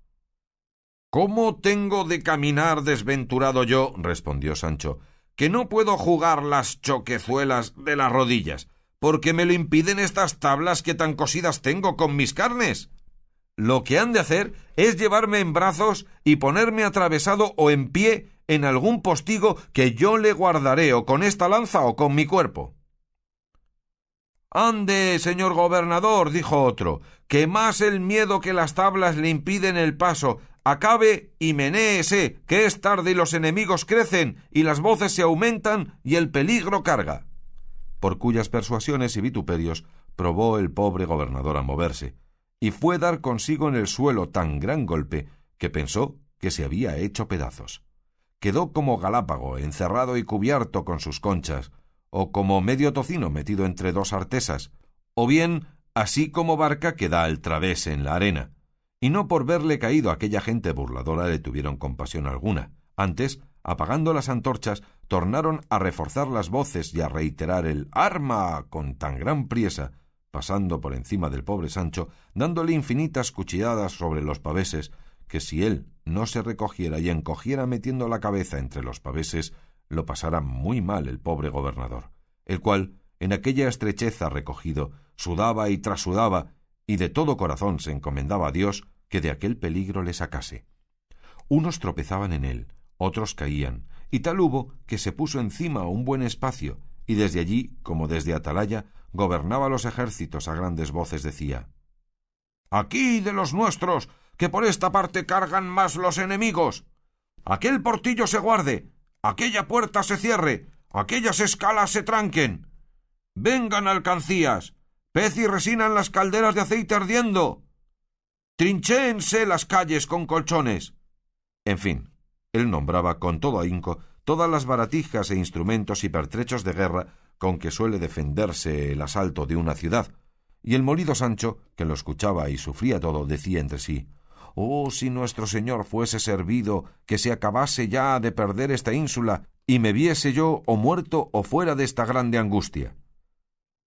Speaker 1: «¿Cómo tengo de caminar desventurado yo?», respondió Sancho, «que no puedo jugar las choquezuelas de las rodillas, porque me lo impiden estas tablas que tan cosidas tengo con mis carnes. Lo que han de hacer es llevarme en brazos y ponerme atravesado o en pie en algún postigo que yo le guardaré o con esta lanza o con mi cuerpo». «Ande, señor gobernador», dijo otro, «que más el miedo que las tablas le impiden el paso. Acabe y menéese, que es tarde y los enemigos crecen y las voces se aumentan y el peligro carga». Por cuyas persuasiones y vituperios probó el pobre gobernador a moverse, y fue dar consigo en el suelo tan gran golpe que pensó que se había hecho pedazos. Quedó como galápago, encerrado y cubierto con sus conchas, o como medio tocino metido entre 2 artesas, o bien así como barca que da al través en la arena. Y no por verle caído aquella gente burladora le tuvieron compasión alguna. Antes, apagando las antorchas, tornaron a reforzar las voces y a reiterar el «arma» con tan gran priesa, pasando por encima del pobre Sancho, dándole infinitas cuchilladas sobre los paveses, que si él no se recogiera y encogiera metiendo la cabeza entre los paveses, lo pasara muy mal el pobre gobernador, el cual, en aquella estrecheza recogido, sudaba y trasudaba, y de todo corazón se encomendaba a Dios que de aquel peligro le sacase. Unos tropezaban en él, otros caían, y tal hubo que se puso encima un buen espacio, y desde allí, como desde atalaya, gobernaba los ejércitos a grandes voces decía: «Aquí de los nuestros, que por esta parte cargan más los enemigos. Aquel portillo se guarde, aquella puerta se cierre, aquellas escalas se tranquen. Vengan alcancías, pez y resina en las calderas de aceite ardiendo. Trinchéense las calles con colchones. En fin, él nombraba con todo ahínco todas las baratijas e instrumentos y pertrechos de guerra con que suele defenderse el asalto de una ciudad, y el molido Sancho, que lo escuchaba y sufría todo, decía entre sí: «Oh, si nuestro señor fuese servido, que se acabase ya de perder esta ínsula, y me viese yo o muerto o fuera de esta grande angustia».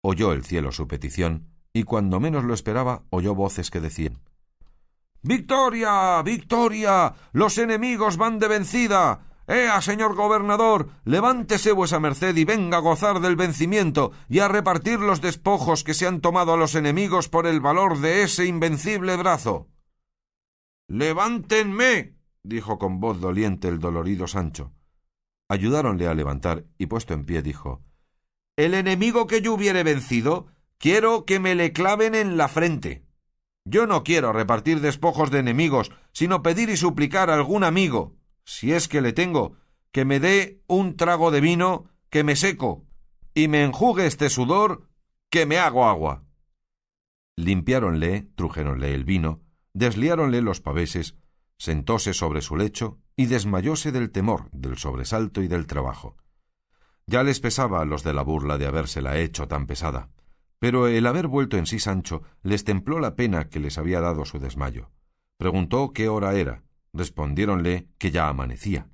Speaker 1: Oyó el cielo su petición, y cuando menos lo esperaba, oyó voces que decían: «¡Victoria! ¡Victoria! ¡Los enemigos van de vencida! ¡Ea, señor gobernador! Levántese vuesa merced y venga a gozar del vencimiento y a repartir los despojos que se han tomado a los enemigos por el valor de ese invencible brazo». «¡Levántenme!», dijo con voz doliente el dolorido Sancho. Ayudáronle a levantar, y puesto en pie dijo: «El enemigo que yo hubiere vencido, quiero que me le claven en la frente. Yo no quiero repartir despojos de enemigos, sino pedir y suplicar a algún amigo, si es que le tengo, que me dé un trago de vino, que me seco, y me enjugue este sudor, que me hago agua». Limpiáronle, trujéronle el vino, desliáronle los paveses, sentóse sobre su lecho y desmayóse del temor, del sobresalto y del trabajo. Ya les pesaba a los de la burla de habérsela hecho tan pesada, pero el haber vuelto en sí Sancho les templó la pena que les había dado su desmayo. Preguntó qué hora era. Respondiéronle que ya amanecía.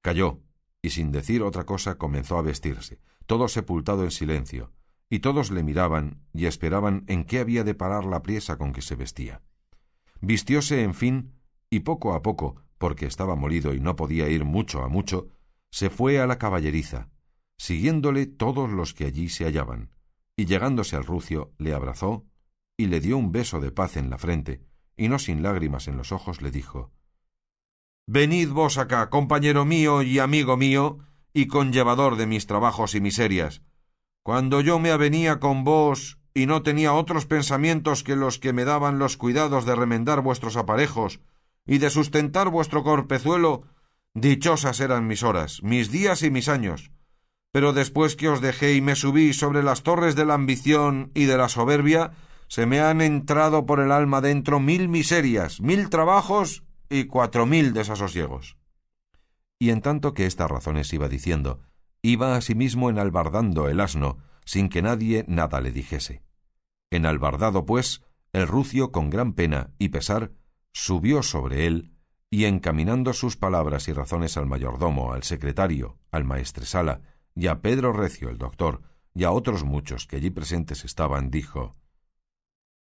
Speaker 1: Calló, y sin decir otra cosa comenzó a vestirse, todo sepultado en silencio, y todos le miraban y esperaban en qué había de parar la priesa con que se vestía. Vistióse, en fin, y poco a poco, porque estaba molido y no podía ir mucho a mucho, se fue a la caballeriza, siguiéndole todos los que allí se hallaban, y llegándose al rucio le abrazó y le dio un beso de paz en la frente, y no sin lágrimas en los ojos le dijo: «Venid vos acá, compañero mío y amigo mío, y conllevador de mis trabajos y miserias. Cuando yo me avenía con vos y no tenía otros pensamientos que los que me daban los cuidados de remendar vuestros aparejos y de sustentar vuestro corpezuelo, dichosas eran mis horas, mis días y mis años. Pero después que os dejé y me subí sobre las torres de la ambición y de la soberbia, se me han entrado por el alma dentro 1000 miserias, 1000 trabajos y 4000 desasosiegos». Y en tanto que estas razones iba diciendo, iba asimismo enalbardando el asno, sin que nadie nada le dijese. Enalbardado, pues, el rucio con gran pena y pesar subió sobre él, y encaminando sus palabras y razones al mayordomo, al secretario, al maestresala, y a Pedro Recio, el doctor, y a otros muchos que allí presentes estaban, dijo: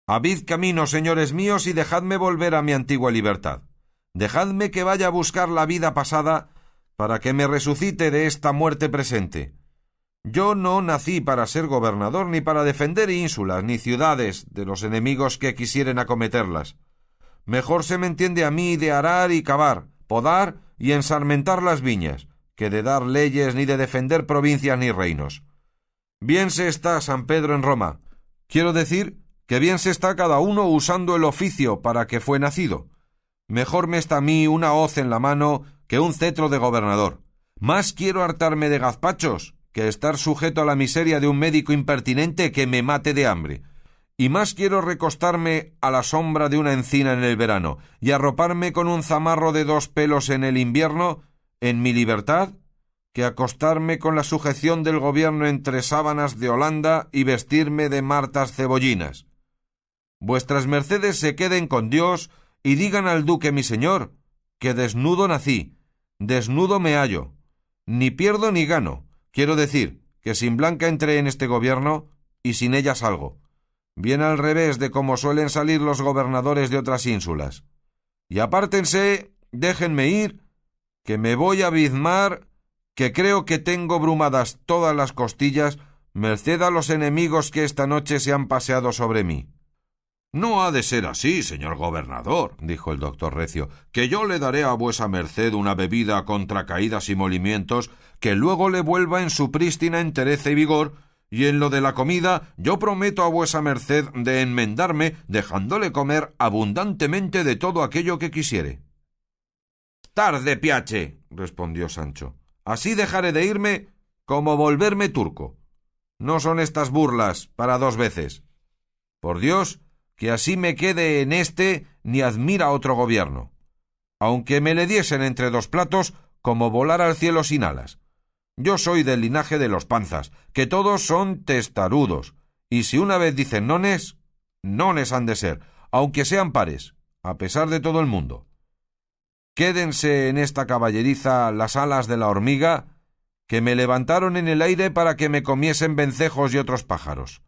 Speaker 1: «Habid camino, señores míos, y dejadme volver a mi antigua libertad. Dejadme que vaya a buscar la vida pasada para que me resucite de esta muerte presente. Yo no nací para ser gobernador ni para defender ínsulas ni ciudades de los enemigos que quisieren acometerlas. Mejor se me entiende a mí de arar y cavar, podar y ensarmentar las viñas, que de dar leyes ni de defender provincias ni reinos. Bien se está San Pedro en Roma. Quiero decir que bien se está cada uno usando el oficio para que fue nacido. Mejor me está a mí una hoz en la mano que un cetro de gobernador. Más quiero hartarme de gazpachos que estar sujeto a la miseria de un médico impertinente que me mate de hambre. Y más quiero recostarme a la sombra de una encina en el verano y arroparme con un zamarro de 2 pelos en el invierno, en mi libertad, que acostarme con la sujeción del gobierno entre sábanas de Holanda y vestirme de martas cebollinas. Vuestras mercedes se queden con Dios y digan al duque mi señor, que desnudo nací, desnudo me hallo, ni pierdo ni gano, quiero decir, que sin Blanca entré en este gobierno y sin ella salgo, bien al revés de como suelen salir los gobernadores de otras ínsulas. Y apártense, déjenme ir, que me voy a bizmar, que creo que tengo brumadas todas las costillas, merced a los enemigos que esta noche se han paseado sobre mí». «No ha de ser así, señor gobernador», dijo el doctor Recio, «que yo le daré a vuesa merced una bebida contra caídas y molimientos que luego le vuelva en su prístina entereza y vigor, y en lo de la comida yo prometo a vuesa merced de enmendarme dejándole comer abundantemente de todo aquello que quisiere». «Tarde, piache», respondió Sancho, «así dejaré de irme como volverme turco. No son estas burlas para dos veces. Por Dios, que así me quede en ni admira otro gobierno. Aunque me le diesen entre dos platos, como volar al cielo sin alas. Yo soy del linaje de los Panzas, que todos son testarudos, y si una vez dicen nones, nones han de ser, aunque sean pares, a pesar de todo el mundo. Quédense en esta caballeriza las alas de la hormiga, que me levantaron en el aire para que me comiesen vencejos y otros pájaros.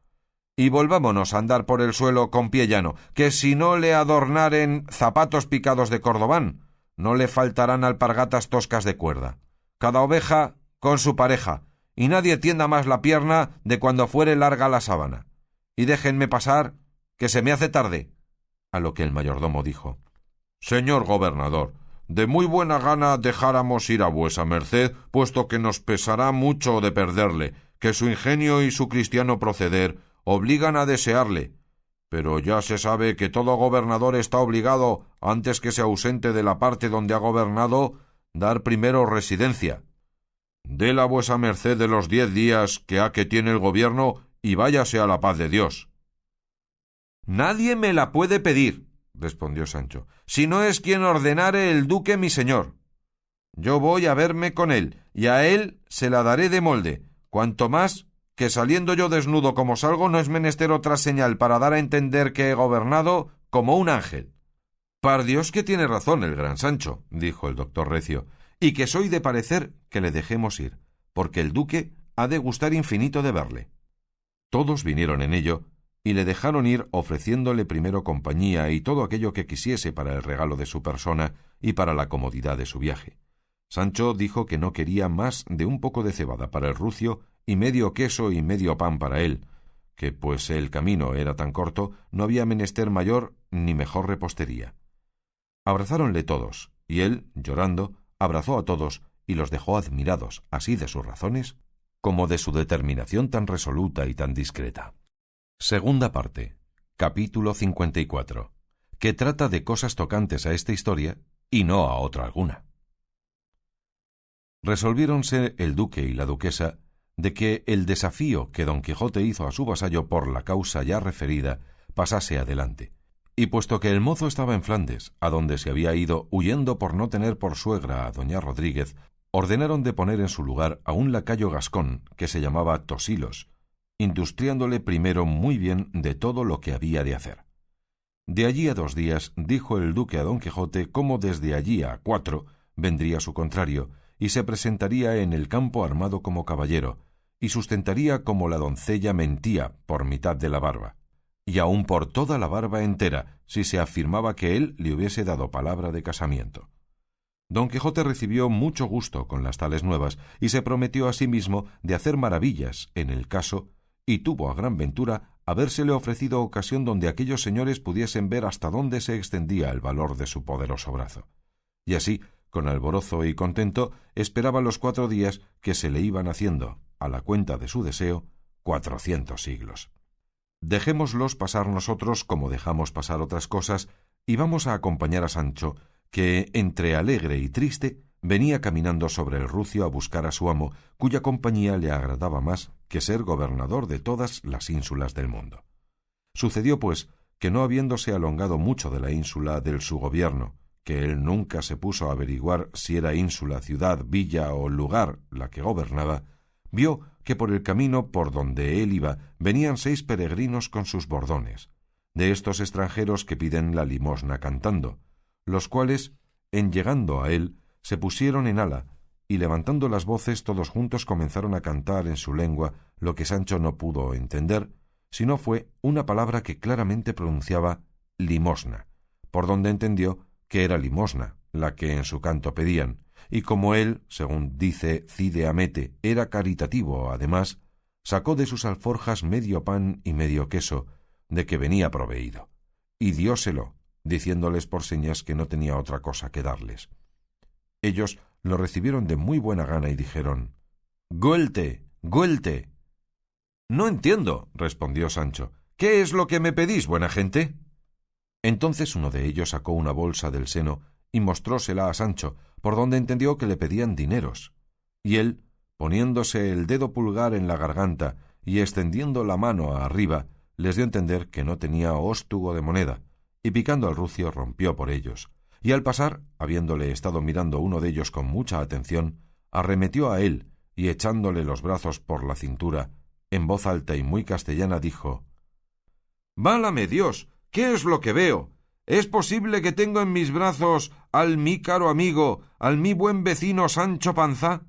Speaker 1: Y volvámonos a andar por el suelo con pie llano, que si no le adornaren zapatos picados de cordobán, no le faltarán alpargatas toscas de cuerda. Cada oveja con su pareja, y nadie tienda más la pierna de cuando fuere larga la sábana. Y déjenme pasar, que se me hace tarde. A lo que el mayordomo dijo: Señor gobernador, de muy buena gana dejáramos ir a vuesa merced, puesto que nos pesará mucho de perderle, que su ingenio y su cristiano proceder obligan a desearle. Pero ya se sabe que todo gobernador está obligado, antes que se ausente de la parte donde ha gobernado, dar primero residencia. Déla vuesa merced de los 10 días que tiene el gobierno y váyase a la paz de Dios. Nadie me la puede pedir, respondió Sancho, si no es quien ordenare el duque mi señor. Yo voy a verme con él, y a él se la daré de molde, cuanto más que saliendo yo desnudo como salgo no es menester otra señal para dar a entender que he gobernado como un ángel. Par Dios que tiene razón el gran Sancho, dijo el doctor Recio, y que soy de parecer que le dejemos ir, porque el duque ha de gustar infinito de verle. Todos vinieron en ello, y le dejaron ir ofreciéndole primero compañía y todo aquello que quisiese para el regalo de su persona y para la comodidad de su viaje. Sancho dijo que no quería más de un poco de cebada para el rucio y medio queso y medio pan para él, que pues el camino era tan corto, no había menester mayor ni mejor repostería. Abrazáronle todos, y él, llorando, abrazó a todos y los dejó admirados, así de sus razones, como de su determinación tan resoluta y tan discreta. Segunda parte, capítulo 54, que trata de cosas tocantes a esta historia y no a otra alguna. Resolviéronse el duque y la duquesa de que el desafío que don Quijote hizo a su vasallo por la causa ya referida pasase adelante, y puesto que el mozo estaba en Flandes, a donde se había ido huyendo por no tener por suegra a doña Rodríguez, ordenaron de poner en su lugar a un lacayo gascón que se llamaba Tosilos, industriándole primero muy bien de todo lo que había de hacer. De allí a 2 días dijo el duque a don Quijote cómo desde allí a 4 vendría su contrario, y se presentaría en el campo armado como caballero, y sustentaría como la doncella mentía por mitad de la barba, y aun por toda la barba entera, si se afirmaba que él le hubiese dado palabra de casamiento. Don Quijote recibió mucho gusto con las tales nuevas, y se prometió a sí mismo de hacer maravillas en el caso, y tuvo a gran ventura habérsele ofrecido ocasión donde aquellos señores pudiesen ver hasta dónde se extendía el valor de su poderoso brazo. Y así, con alborozo y contento, esperaba los 4 días que se le iban haciendo, a la cuenta de su deseo, 400 siglos. Dejémoslos pasar nosotros como dejamos pasar otras cosas, y vamos a acompañar a Sancho, que, entre alegre y triste, venía caminando sobre el rucio a buscar a su amo, cuya compañía le agradaba más que ser gobernador de todas las ínsulas del mundo. Sucedió, pues, que no habiéndose alongado mucho de la ínsula del su gobierno, que él nunca se puso a averiguar si era ínsula, ciudad, villa o lugar la que gobernaba, vio que por el camino por donde él iba venían 6 peregrinos con sus bordones, de estos extranjeros que piden la limosna cantando, los cuales, en llegando a él, se pusieron en ala, y levantando las voces todos juntos comenzaron a cantar en su lengua lo que Sancho no pudo entender, sino fue una palabra que claramente pronunciaba limosna, por donde entendió que era limosna la que en su canto pedían, y como él, según dice Cide Hamete, era caritativo además, sacó de sus alforjas medio pan y medio queso, de que venía proveído, y dióselo, diciéndoles por señas que no tenía otra cosa que darles. Ellos lo recibieron de muy buena gana y dijeron: «Guelte, guelte». «No entiendo», respondió Sancho. «¿Qué es lo que me pedís, buena gente?» Entonces uno de ellos sacó una bolsa del seno y mostrósela a Sancho, por donde entendió que le pedían dineros. Y él, poniéndose el dedo pulgar en la garganta y extendiendo la mano arriba, les dio a entender que no tenía óstugo de moneda, y picando al rucio rompió por ellos, y al pasar, habiéndole estado mirando uno de ellos con mucha atención, arremetió a él, y echándole los brazos por la cintura, en voz alta y muy castellana dijo: «¡Válame Dios! ¿Qué es lo que veo? ¿Es posible que tengo en mis brazos al mi caro amigo, al mi buen vecino Sancho Panza?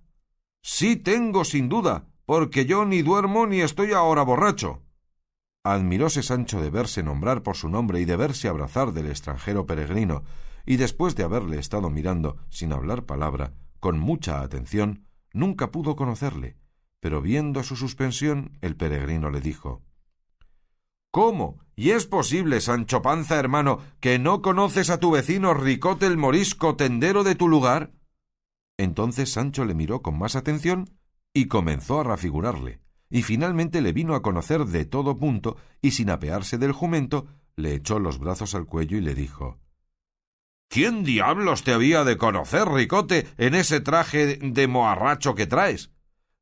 Speaker 1: Sí tengo, sin duda, porque yo ni duermo ni estoy ahora borracho». Admiróse Sancho de verse nombrar por su nombre y de verse abrazar del extranjero peregrino, y después de haberle estado mirando sin hablar palabra, con mucha atención, nunca pudo conocerle, pero viendo su suspensión, el peregrino le dijo: «¿Cómo? ¿Y es posible, Sancho Panza, hermano, que no conoces a tu vecino Ricote el Morisco, tendero de tu lugar?» Entonces Sancho le miró con más atención y comenzó a rafigurarle, y finalmente le vino a conocer de todo punto, y sin apearse del jumento, le echó los brazos al cuello y le dijo: «¿Quién diablos te había de conocer, Ricote, en ese traje de moharracho que traes?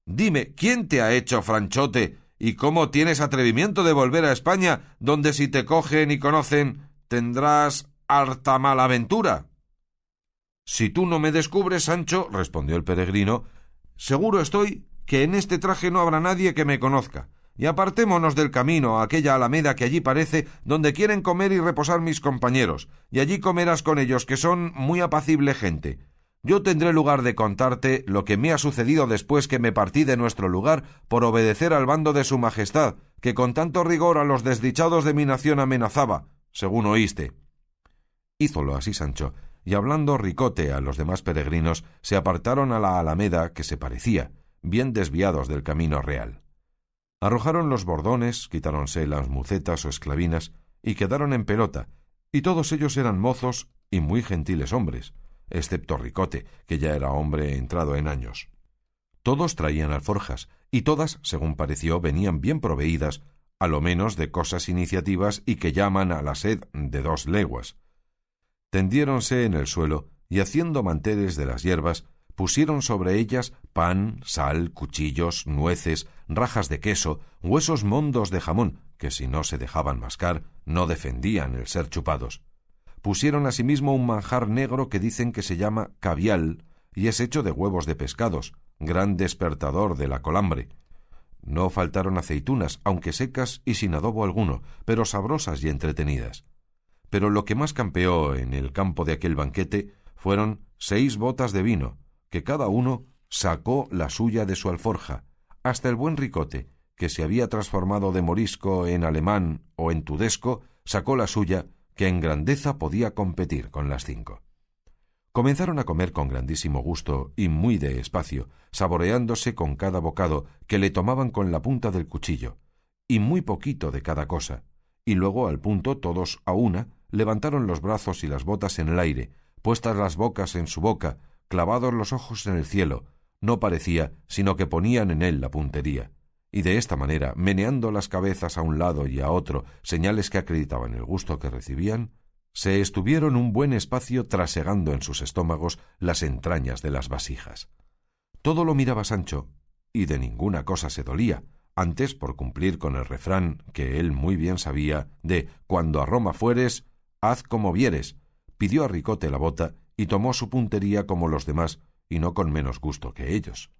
Speaker 1: Dime, ¿quién te ha hecho franchote, y cómo tienes atrevimiento de volver a España, donde si te cogen y conocen, tendrás harta mala aventura?» «Si tú no me descubres, Sancho», respondió el peregrino, «seguro estoy que en este traje no habrá nadie que me conozca, y apartémonos del camino a aquella alameda que allí parece, donde quieren comer y reposar mis compañeros, y allí comerás con ellos, que son muy apacible gente. Yo tendré lugar de contarte lo que me ha sucedido después que me partí de nuestro lugar por obedecer al bando de su majestad, que con tanto rigor a los desdichados de mi nación amenazaba, según oíste». Hízolo así Sancho, y hablando Ricote a los demás peregrinos, se apartaron a la alameda que se parecía, bien desviados del camino real. Arrojaron los bordones, quitáronse las mucetas o esclavinas, y quedaron en pelota, y todos ellos eran mozos y muy gentiles hombres, excepto Ricote, que ya era hombre entrado en años. Todos traían alforjas, y todas, según pareció, venían bien proveídas, a lo menos de cosas iniciativas y que llaman a la sed de 2 leguas. Tendiéronse en el suelo, y haciendo manteles de las hierbas, pusieron sobre ellas pan, sal, cuchillos, nueces, rajas de queso, huesos mondos de jamón, que si no se dejaban mascar, no defendían el ser chupados. Pusieron asimismo un manjar negro que dicen que se llama cavial, y es hecho de huevos de pescados, gran despertador de la colambre. No faltaron aceitunas, aunque secas y sin adobo alguno, pero sabrosas y entretenidas. Pero lo que más campeó en el campo de aquel banquete fueron 6 botas de vino, que cada uno sacó la suya de su alforja, hasta el buen Ricote, que se había transformado de morisco en alemán o en tudesco, sacó la suya, que en grandeza podía competir con las 5. Comenzaron a comer con grandísimo gusto y muy de espacio, saboreándose con cada bocado que le tomaban con la punta del cuchillo, y muy poquito de cada cosa, y luego al punto todos a una levantaron los brazos y las botas en el aire, puestas las bocas en su boca, clavados los ojos en el cielo, no parecía sino que ponían en él la puntería, y de esta manera, meneando las cabezas a un lado y a otro, señales que acreditaban el gusto que recibían, se estuvieron un buen espacio trasegando en sus estómagos las entrañas de las vasijas. Todo lo miraba Sancho, y de ninguna cosa se dolía, antes por cumplir con el refrán que él muy bien sabía de «cuando a Roma fueres, haz como vieres», pidió a Ricote la bota y tomó su puntería como los demás, y no con menos gusto que ellos.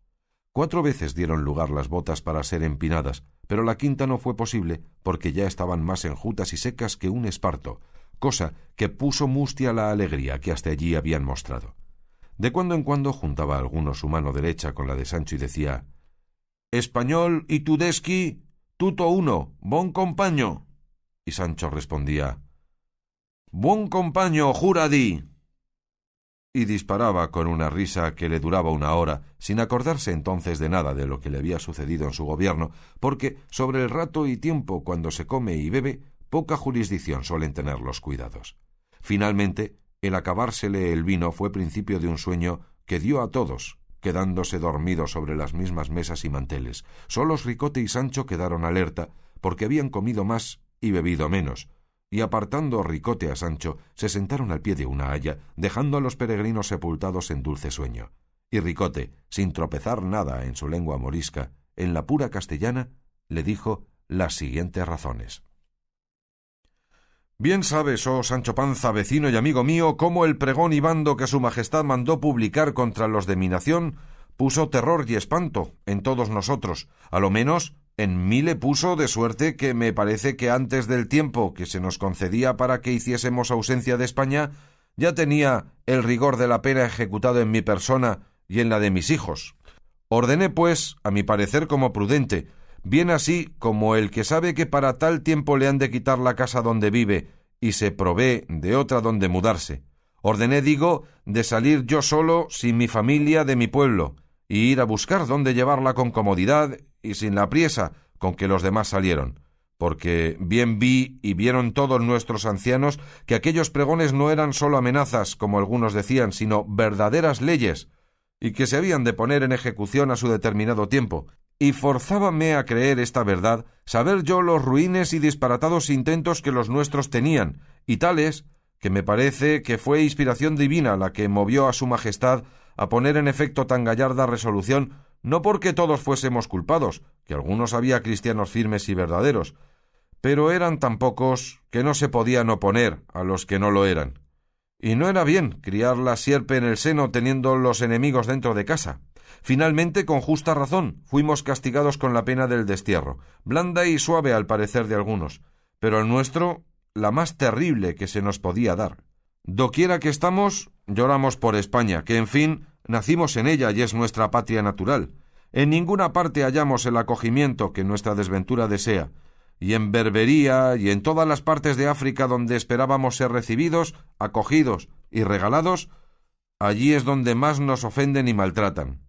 Speaker 1: 4 veces dieron lugar las botas para ser empinadas, pero la quinta no fue posible, porque ya estaban más enjutas y secas que un esparto, cosa que puso mustia la alegría que hasta allí habían mostrado. De cuando en cuando juntaba alguno su mano derecha con la de Sancho y decía: «Español y tudesqui, tuto uno, bon compaño». Y Sancho respondía: «Bon compaño, jura di», y disparaba con una risa que le duraba 1 hora, sin acordarse entonces de nada de lo que le había sucedido en su gobierno, porque sobre el rato y tiempo cuando se come y bebe, poca jurisdicción suelen tener los cuidados. Finalmente, el acabársele el vino fue principio de un sueño que dio a todos, quedándose dormidos sobre las mismas mesas y manteles. Solos Ricote y Sancho quedaron alerta, porque habían comido más y bebido menos, y apartando Ricote a Sancho, se sentaron al pie de una haya, dejando a los peregrinos sepultados en dulce sueño. Y Ricote, sin tropezar nada en su lengua morisca, en la pura castellana, le dijo las siguientes razones. Bien sabes, oh Sancho Panza, vecino y amigo mío, cómo el pregón y bando que su majestad mandó publicar contra los de mi nación puso terror y espanto en todos nosotros, a lo menos en mí le puso, de suerte que me parece que antes del tiempo que se nos concedía para que hiciésemos ausencia de España, ya tenía el rigor de la pena ejecutado en mi persona y en la de mis hijos. Ordené, pues, a mi parecer como prudente, bien así como el que sabe que para tal tiempo le han de quitar la casa donde vive y se provee de otra donde mudarse. Ordené, digo, de salir yo solo, sin mi familia, de mi pueblo, y ir a buscar dónde llevarla con comodidad y sin la priesa con que los demás salieron, porque bien vi y vieron todos nuestros ancianos que aquellos pregones no eran sólo amenazas, como algunos decían, sino verdaderas leyes, y que se habían de poner en ejecución a su determinado tiempo, y forzábame a creer esta verdad, saber yo los ruines y disparatados intentos que los nuestros tenían, y tales, que me parece que fue inspiración divina la que movió a su majestad a poner en efecto tan gallarda resolución, no porque todos fuésemos culpados, que algunos había cristianos firmes y verdaderos, pero eran tan pocos que no se podían oponer a los que no lo eran. Y no era bien criar la sierpe en el seno teniendo los enemigos dentro de casa. Finalmente, con justa razón, fuimos castigados con la pena del destierro, blanda y suave al parecer de algunos, pero el nuestro, la más terrible que se nos podía dar. Doquiera que estamos, lloramos por España, que en fin, nacimos en ella y es nuestra patria natural. En ninguna parte hallamos el acogimiento que nuestra desventura desea, y en Berbería y en todas las partes de África donde esperábamos ser recibidos, acogidos y regalados, allí es donde más nos ofenden y maltratan.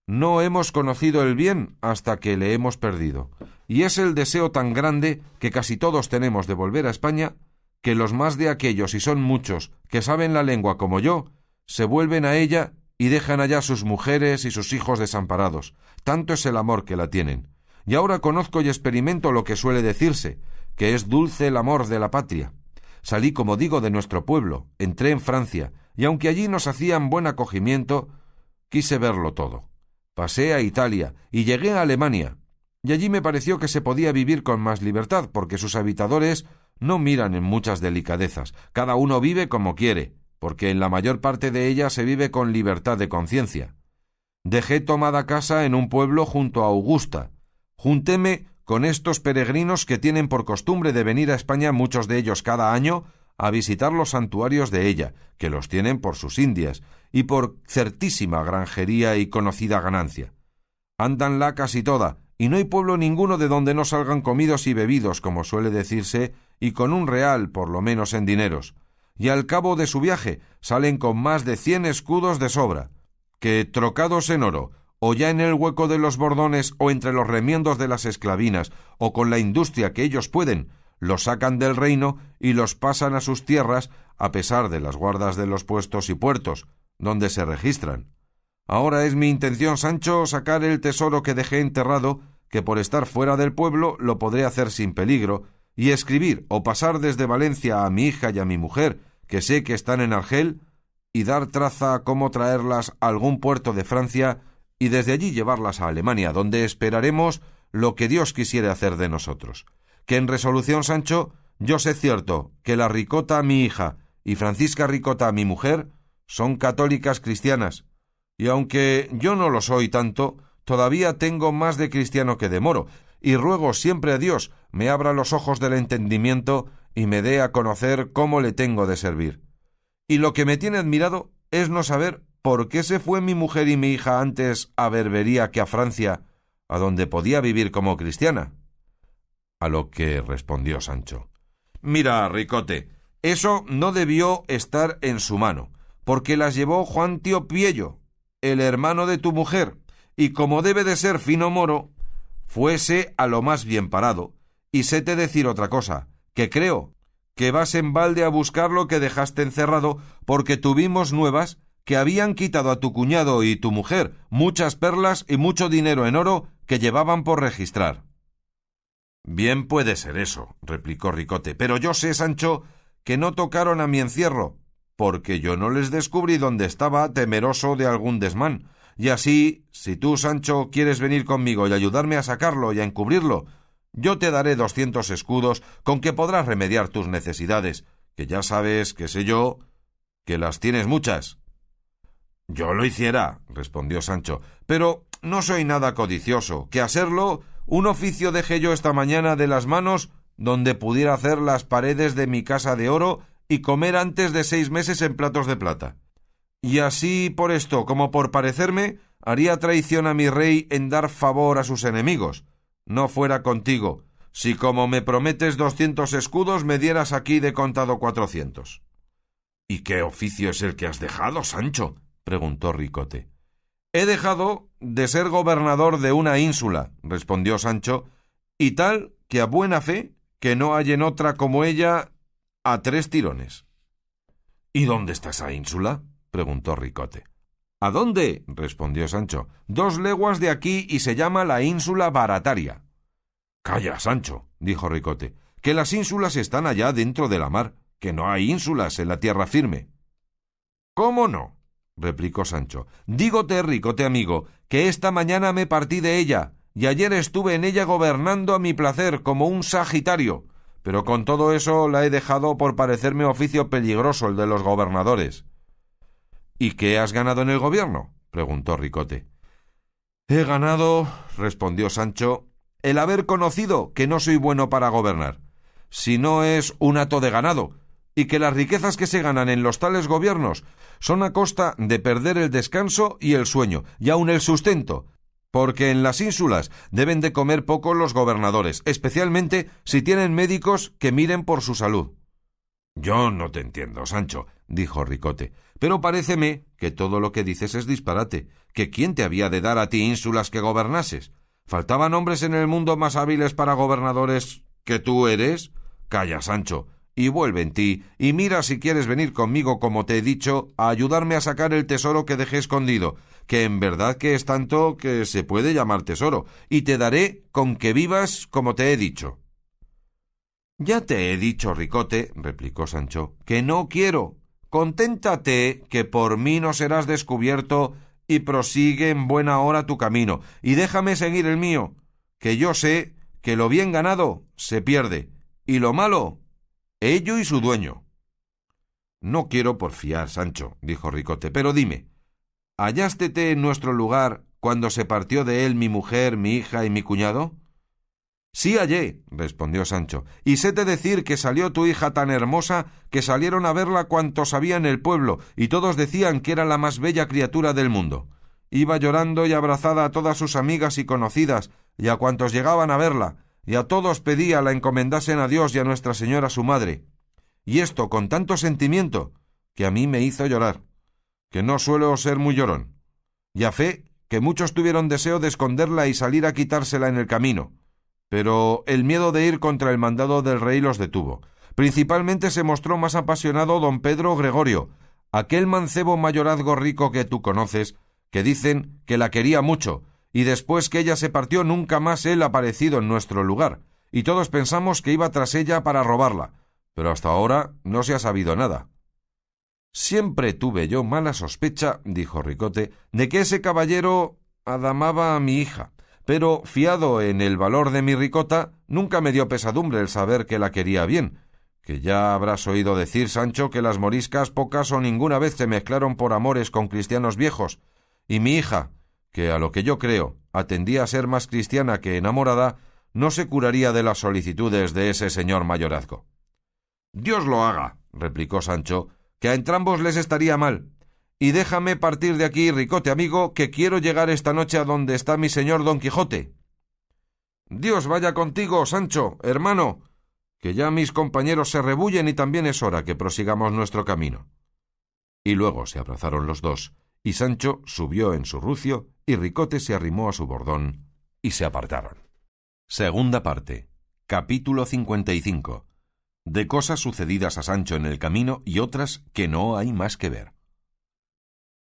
Speaker 1: No hemos conocido el bien hasta que le hemos perdido, y es el deseo tan grande que casi todos tenemos de volver a España, que los más de aquellos, y son muchos, que saben la lengua como yo, se vuelven a ella y dejan allá sus mujeres y sus hijos desamparados. Tanto es el amor que la tienen. Y ahora conozco y experimento lo que suele decirse, que es dulce el amor de la patria. Salí, como digo, de nuestro pueblo, entré en Francia, y aunque allí nos hacían buen acogimiento, quise verlo todo. Pasé a Italia y llegué a Alemania, y allí me pareció que se podía vivir con más libertad, porque sus habitadores no miran en muchas delicadezas, cada uno vive como quiere, porque en la mayor parte de ella se vive con libertad de conciencia. Dejé tomada casa en un pueblo junto a Augusta. Juntéme con estos peregrinos que tienen por costumbre de venir a España, muchos de ellos cada año, a visitar los santuarios de ella, que los tienen por sus indias, y por certísima granjería y conocida ganancia. Ándanla casi toda, y no hay pueblo ninguno de donde no salgan comidos y bebidos, como suele decirse, y con un real, por lo menos en dineros, y al cabo de su viaje salen con más de 100 escudos de sobra, que, trocados en oro, o ya en el hueco de los bordones o entre los remiendos de las esclavinas, o con la industria que ellos pueden, los sacan del reino y los pasan a sus tierras, a pesar de las guardas de los puestos y puertos, donde se registran. Ahora es mi intención, Sancho, sacar el tesoro que dejé enterrado, que por estar fuera del pueblo lo podré hacer sin peligro, y escribir o pasar desde Valencia a mi hija y a mi mujer, que sé que están en Argel, y dar traza a cómo traerlas a algún puerto de Francia y desde allí llevarlas a Alemania, donde esperaremos lo que Dios quisiere hacer de nosotros. Que en resolución, Sancho, yo sé cierto que la Ricota, mi hija, y Francisca Ricota, mi mujer, son católicas cristianas, y aunque yo no lo soy tanto, todavía tengo más de cristiano que de moro, y ruego siempre a Dios me abra los ojos del entendimiento y me dé a conocer cómo le tengo de servir. Y lo que me tiene admirado es no saber por qué se fue mi mujer y mi hija antes a Berbería que a Francia, a donde podía vivir como cristiana. A lo que respondió Sancho: Mira, Ricote, eso no debió estar en su mano, porque las llevó Juan Tío Piello, el hermano de tu mujer, y como debe de ser fino moro, fuese a lo más bien parado. Y séte decir otra cosa, que creo que vas en balde a buscar lo que dejaste encerrado, porque tuvimos nuevas que habían quitado a tu cuñado y tu mujer muchas perlas y mucho dinero en oro que llevaban por registrar. Bien puede ser eso, replicó Ricote, pero yo sé, Sancho, que no tocaron a mi encierro, porque yo no les descubrí dónde estaba, temeroso de algún desmán, Y así, si tú, Sancho, quieres venir conmigo y ayudarme a sacarlo y a encubrirlo, yo te daré 200 escudos con que podrás remediar tus necesidades, que ya sabes, que sé yo, que las tienes muchas. Yo lo hiciera, respondió Sancho, pero no soy nada codicioso, que a serlo, un oficio dejé yo esta mañana de las manos donde pudiera hacer las paredes de mi casa de oro y comer antes de 6 meses en platos de plata. Y así por esto, como por parecerme, haría traición a mi rey en dar favor a sus enemigos. No fuera contigo, si como me prometes 200 escudos me dieras aquí de contado 400. —¿Y qué oficio es el que has dejado, Sancho? —preguntó Ricote. —He dejado de ser gobernador de una ínsula —respondió Sancho—, y tal que a buena fe que no hay en otra como ella a 3 tirones. —¿Y dónde está esa ínsula? —preguntó Ricote. —¿A dónde? —respondió Sancho—. 2 leguas de aquí y se llama la ínsula Barataria. —Calla, Sancho —dijo Ricote—, que las ínsulas están allá dentro de la mar, que no hay ínsulas en la tierra firme. —¿Cómo no? —replicó Sancho—. Dígote, Ricote amigo, que esta mañana me partí de ella, y ayer estuve en ella gobernando a mi placer como un sagitario, pero con todo eso la he dejado por parecerme oficio peligroso el de los gobernadores. —¿Y qué has ganado en el gobierno? —preguntó Ricote. —He ganado —respondió Sancho— el haber conocido que no soy bueno para gobernar, si no es un hato de ganado, y que las riquezas que se ganan en los tales gobiernos son a costa de perder el descanso y el sueño, y aun el sustento, porque en las ínsulas deben de comer poco los gobernadores, especialmente si tienen médicos que miren por su salud. —Yo no te entiendo, Sancho —dijo Ricote—, pero paréceme que todo lo que dices es disparate, que ¿quién te había de dar a ti ínsulas que gobernases? ¿Faltaban hombres en el mundo más hábiles para gobernadores que tú eres? Calla, Sancho, y vuelve en ti, y mira si quieres venir conmigo, como te he dicho, a ayudarme a sacar el tesoro que dejé escondido, que en verdad que es tanto que se puede llamar tesoro, y te daré con que vivas como te he dicho. —Ya te he dicho, Ricote —replicó Sancho—, que no quiero. Conténtate que por mí no serás descubierto y prosigue en buena hora tu camino, y déjame seguir el mío, que yo sé que lo bien ganado se pierde, y lo malo, ello y su dueño. —No quiero porfiar, Sancho —dijo Ricote—, pero dime, ¿hallástete en nuestro lugar cuando se partió de él mi mujer, mi hija y mi cuñado? —Sí hallé —respondió Sancho—, y séte decir que salió tu hija tan hermosa que salieron a verla cuantos había en el pueblo, y todos decían que era la más bella criatura del mundo. Iba llorando y abrazada a todas sus amigas y conocidas, y a cuantos llegaban a verla, y a todos pedía la encomendasen a Dios y a Nuestra Señora su madre. Y esto con tanto sentimiento que a mí me hizo llorar, que no suelo ser muy llorón. Y a fe que muchos tuvieron deseo de esconderla y salir a quitársela en el camino, pero el miedo de ir contra el mandado del rey los detuvo. Principalmente se mostró más apasionado don Pedro Gregorio, aquel mancebo mayorazgo rico que tú conoces, que dicen que la quería mucho, y después que ella se partió nunca más él ha aparecido en nuestro lugar, y todos pensamos que iba tras ella para robarla, pero hasta ahora no se ha sabido nada. —Siempre tuve yo mala sospecha —dijo Ricote— de que ese caballero adamaba a mi hija, pero, fiado en el valor de mi Ricota, nunca me dio pesadumbre el saber que la quería bien, que ya habrás oído decir, Sancho, que las moriscas pocas o ninguna vez se mezclaron por amores con cristianos viejos, y mi hija, que a lo que yo creo atendía a ser más cristiana que enamorada, no se curaría de las solicitudes de ese señor mayorazgo. —Dios lo haga —replicó Sancho—, que a entrambos les estaría mal. Y déjame partir de aquí, Ricote amigo, que quiero llegar esta noche a donde está mi señor Don Quijote. —Dios vaya contigo, Sancho, hermano, que ya mis compañeros se rebullen y también es hora que prosigamos nuestro camino. Y luego se abrazaron los dos, y Sancho subió en su rucio, y Ricote se arrimó a su bordón, y se apartaron. Segunda parte. Capítulo 55. De cosas sucedidas a Sancho en el camino y otras que no hay más que ver.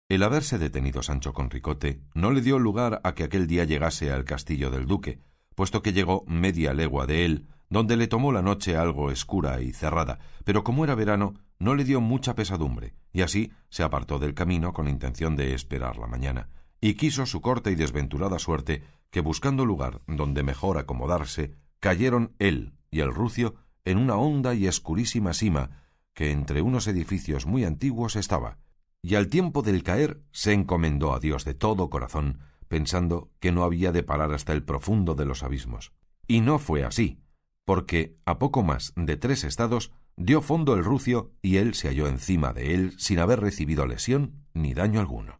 Speaker 1: El haberse detenido Sancho con Ricote no le dio lugar a que aquel día llegase al castillo del duque, puesto que llegó media legua de él, donde le tomó la noche algo escura y cerrada, pero como era verano, no le dio mucha pesadumbre, y así se apartó del camino con intención de esperar la mañana, y quiso su corta y desventurada suerte que, buscando lugar donde mejor acomodarse, cayeron él y el rucio en una honda y escurísima sima que entre unos edificios muy antiguos estaba, y al tiempo del caer se encomendó a Dios de todo corazón, pensando que no había de parar hasta el profundo de los abismos. Y no fue así, porque a poco más de 3 estados dio fondo el rucio y él se halló encima de él sin haber recibido lesión ni daño alguno.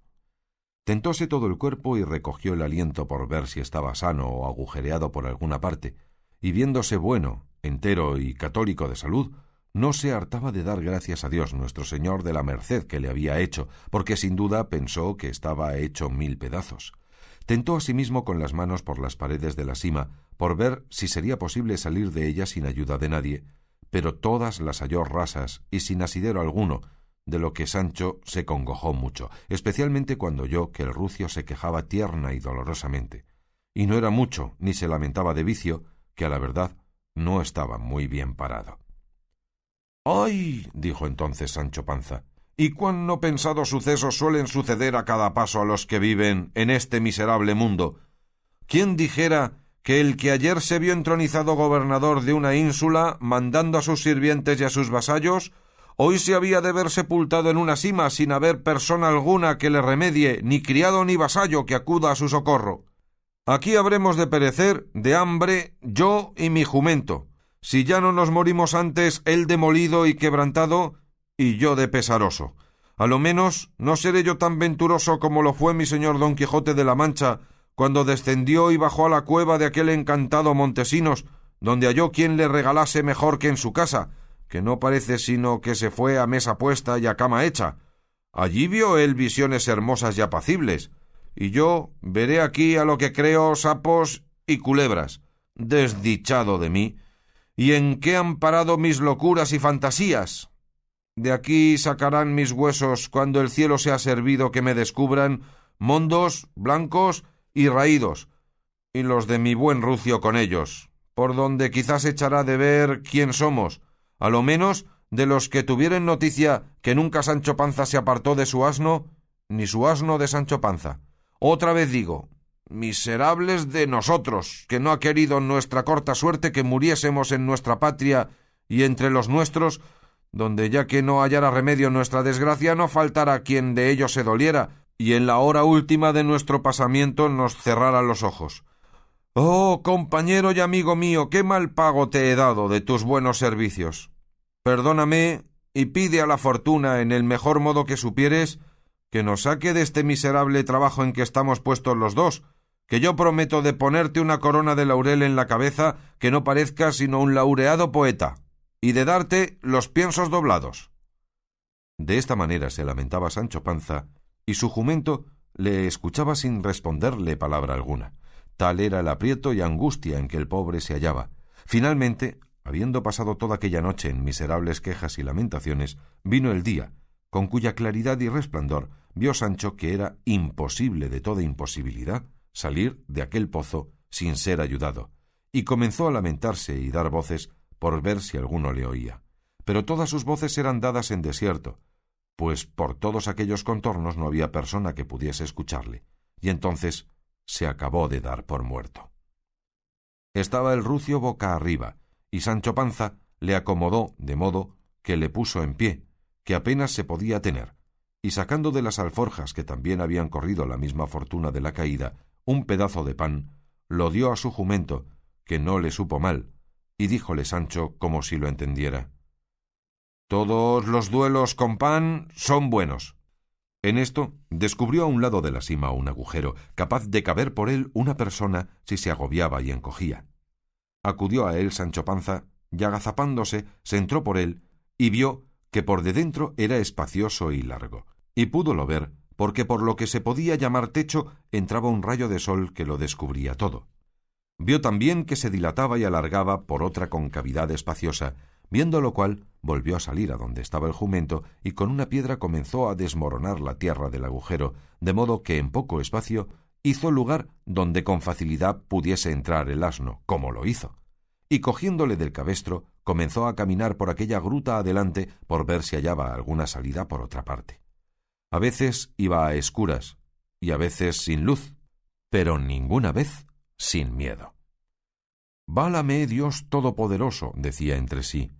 Speaker 1: Tentóse todo el cuerpo y recogió el aliento por ver si estaba sano o agujereado por alguna parte, y viéndose bueno, entero y católico de salud, no se hartaba de dar gracias a Dios nuestro Señor de la merced que le había hecho, porque sin duda pensó que estaba hecho 1000 pedazos. Tentó asimismo con las manos por las paredes de la sima, por ver si sería posible salir de ella sin ayuda de nadie, pero todas las halló rasas y sin asidero alguno, de lo que Sancho se congojó mucho, especialmente cuando oyó que el rucio se quejaba tierna y dolorosamente. Y no era mucho, ni se lamentaba de vicio, que a la verdad no estaba muy bien parado. —¡Ay! —dijo entonces Sancho Panza—, ¿y cuán no pensados sucesos suelen suceder a cada paso a los que viven en este miserable mundo? ¿Quién dijera que el que ayer se vio entronizado gobernador de una ínsula, mandando a sus sirvientes y a sus vasallos, hoy se había de ver sepultado en una sima sin haber persona alguna que le remedie, ni criado ni vasallo que acuda a su socorro? Aquí habremos de perecer de hambre yo y mi jumento, si ya no nos morimos antes él demolido y quebrantado, y yo de pesaroso. A lo menos no seré yo tan venturoso como lo fue mi señor Don Quijote de la Mancha, cuando descendió y bajó a la cueva de aquel encantado Montesinos, donde halló quien le regalase mejor que en su casa, que no parece sino que se fue a mesa puesta y a cama hecha. Allí vio él visiones hermosas y apacibles, y yo veré aquí a lo que creo sapos y culebras. Desdichado de mí, ¿y en qué han parado mis locuras y fantasías? De aquí sacarán mis huesos cuando el cielo sea servido que me descubran, mondos, blancos y raídos, y los de mi buen rucio con ellos, por donde quizás echará de ver quién somos, a lo menos de los que tuvieren noticia que nunca Sancho Panza se apartó de su asno, ni su asno de Sancho Panza. Otra vez digo, miserables de nosotros, que no ha querido nuestra corta suerte que muriésemos en nuestra patria y entre los nuestros, donde ya que no hallara remedio nuestra desgracia, no faltara quien de ello se doliera, y en la hora última de nuestro pasamiento nos cerrara los ojos. Oh, compañero y amigo mío, qué mal pago te he dado de tus buenos servicios. Perdóname y pide a la fortuna, en el mejor modo que supieres, que nos saque de este miserable trabajo en que estamos puestos los dos, que yo prometo de ponerte una corona de laurel en la cabeza que no parezca sino un laureado poeta, y de darte los piensos doblados. De esta manera se lamentaba Sancho Panza, y su jumento le escuchaba sin responderle palabra alguna. Tal era el aprieto y angustia en que el pobre se hallaba. Finalmente, habiendo pasado toda aquella noche en miserables quejas y lamentaciones, vino el día, con cuya claridad y resplandor vio Sancho que era imposible de toda imposibilidad salir de aquel pozo sin ser ayudado, y comenzó a lamentarse y dar voces por ver si alguno le oía. Pero todas sus voces eran dadas en desierto, pues por todos aquellos contornos no había persona que pudiese escucharle, y entonces se acabó de dar por muerto. Estaba el rucio boca arriba, y Sancho Panza le acomodó de modo que le puso en pie, que apenas se podía tener, y sacando de las alforjas que también habían corrido la misma fortuna de la caída, un pedazo de pan, lo dio a su jumento, que no le supo mal, y díjole Sancho como si lo entendiera: «Todos los duelos con pan son buenos». En esto descubrió a un lado de la sima un agujero, capaz de caber por él una persona si se agobiaba y encogía. Acudió a él Sancho Panza, y agazapándose se entró por él, y vio que por de dentro era espacioso y largo, y púdolo ver, porque por lo que se podía llamar techo entraba un rayo de sol que lo descubría todo. Vio también que se dilataba y alargaba por otra concavidad espaciosa, viendo lo cual volvió a salir a donde estaba el jumento y con una piedra comenzó a desmoronar la tierra del agujero, de modo que en poco espacio hizo lugar donde con facilidad pudiese entrar el asno, como lo hizo, y cogiéndole del cabestro comenzó a caminar por aquella gruta adelante por ver si hallaba alguna salida por otra parte. A veces iba a escuras, y a veces sin luz, pero ninguna vez sin miedo. «Válame Dios Todopoderoso», decía entre sí.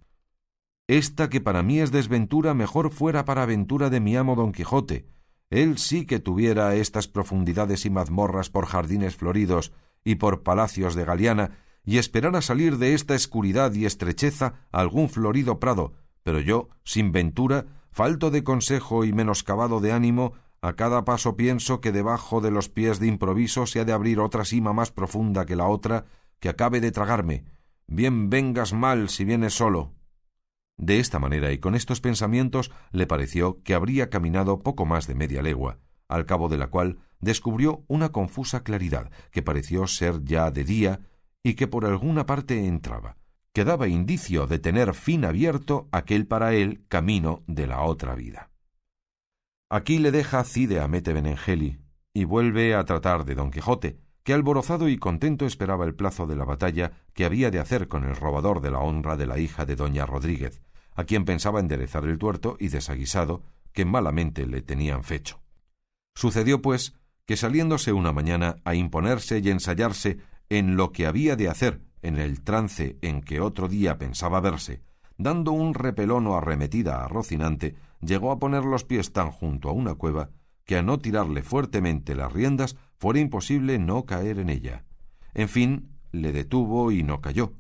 Speaker 1: «Esta que para mí es desventura, mejor fuera para ventura de mi amo Don Quijote. Él sí que tuviera estas profundidades y mazmorras por jardines floridos y por palacios de Galiana, y esperara salir de esta escuridad y estrecheza a algún florido prado, pero yo, sin ventura, falto de consejo y menoscabado de ánimo, a cada paso pienso que debajo de los pies de improviso se ha de abrir otra sima más profunda que la otra, que acabe de tragarme. Bien vengas mal si vienes solo». De esta manera y con estos pensamientos le pareció que habría caminado poco más de media legua, al cabo de la cual descubrió una confusa claridad que pareció ser ya de día y que por alguna parte entraba, que daba indicio de tener fin abierto aquel para él camino de la otra vida. Aquí le deja Cide Hamete Benengeli y vuelve a tratar de Don Quijote, que alborozado y contento esperaba el plazo de la batalla que había de hacer con el robador de la honra de la hija de doña Rodríguez, a quien pensaba enderezar el tuerto y desaguisado que malamente le tenían fecho. Sucedió, pues, que saliéndose una mañana a imponerse y ensayarse en lo que había de hacer en el trance en que otro día pensaba verse, dando un repelón o arremetida a Rocinante, llegó a poner los pies tan junto a una cueva que a no tirarle fuertemente las riendas fuera imposible no caer en ella. En fin, le detuvo y no cayó,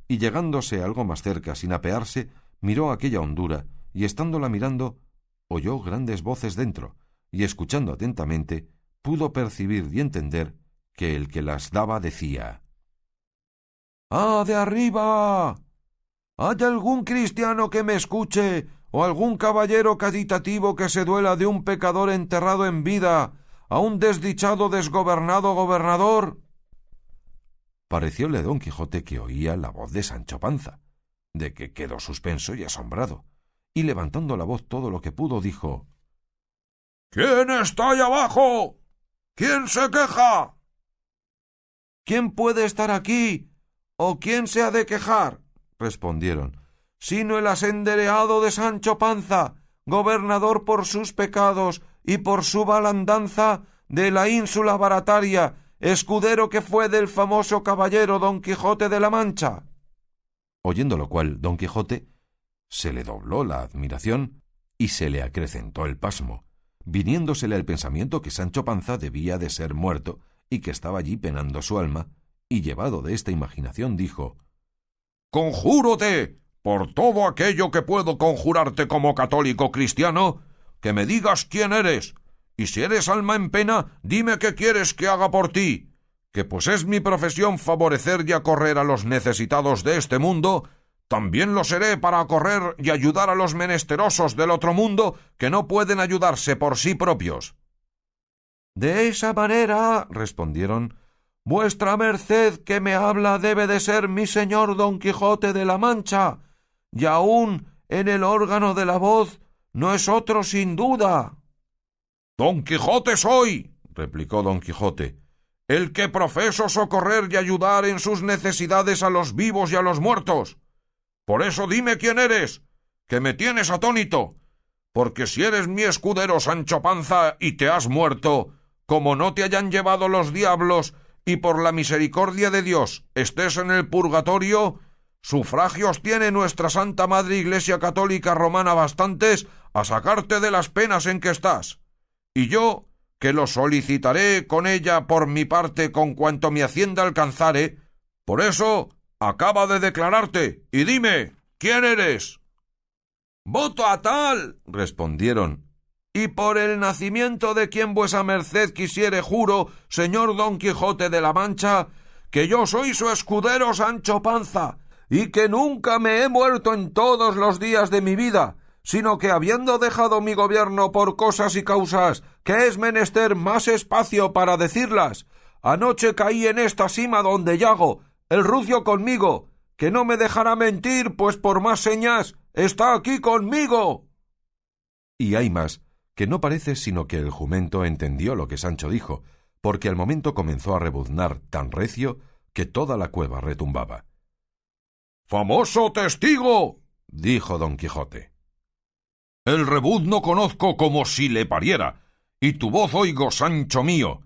Speaker 1: y llegándose algo más cerca sin apearse, miró aquella hondura, y estándola mirando, oyó grandes voces dentro, y escuchando atentamente, pudo percibir y entender que el que las daba decía: «¡Ah, de arriba! ¿Hay algún cristiano que me escuche, o algún caballero caritativo que se duela de un pecador enterrado en vida, a un desdichado desgobernado gobernador?» Parecióle a Don Quijote que oía la voz de Sancho Panza, de que quedó suspenso y asombrado, y levantando la voz todo lo que pudo, dijo: «¿Quién está ahí abajo? ¿Quién se queja?» «¿Quién puede estar aquí? ¿O quién se ha de quejar?», respondieron, «sino el asendereado de Sancho Panza, gobernador por sus pecados y por su balandanza de la ínsula Barataria, escudero que fue del famoso caballero Don Quijote de la Mancha». Oyendo lo cual, Don Quijote se le dobló la admiración y se le acrecentó el pasmo, viniéndosele el pensamiento que Sancho Panza debía de ser muerto y que estaba allí penando su alma, y llevado de esta imaginación dijo: «Conjúrote, por todo aquello que puedo conjurarte como católico cristiano, que me digas quién eres, y si eres alma en pena, dime qué quieres que haga por ti, que pues es mi profesión favorecer y acorrer a los necesitados de este mundo, también lo seré para acorrer y ayudar a los menesterosos del otro mundo que no pueden ayudarse por sí propios». «De esa manera», respondieron, «vuestra merced que me habla debe de ser mi señor Don Quijote de la Mancha, y aun en el órgano de la voz no es otro sin duda». «Don Quijote soy», replicó Don Quijote, «el que profeso socorrer y ayudar en sus necesidades a los vivos y a los muertos. Por eso dime quién eres, que me tienes atónito, porque si eres mi escudero Sancho Panza y te has muerto, como no te hayan llevado los diablos y por la misericordia de Dios estés en el purgatorio, sufragios tiene nuestra Santa Madre Iglesia Católica Romana bastantes a sacarte de las penas en que estás, y yo, que lo solicitaré con ella por mi parte con cuanto mi hacienda alcanzare, por eso acaba de declararte, y dime, ¿quién eres?» «Voto a tal», respondieron, «y por el nacimiento de quien vuesa merced quisiere juro, señor Don Quijote de la Mancha, que yo soy su escudero Sancho Panza, y que nunca me he muerto en todos los días de mi vida, sino que habiendo dejado mi gobierno por cosas y causas que es menester más espacio para decirlas, anoche caí en esta sima donde yago, el rucio conmigo, que no me dejará mentir, pues por más señas está aquí conmigo». Y hay más, que no parece sino que el jumento entendió lo que Sancho dijo, porque al momento comenzó a rebuznar tan recio que toda la cueva retumbaba. «¡Famoso testigo!», dijo Don Quijote. «El rebuzno conozco como si le pariera, y tu voz oigo, Sancho mío.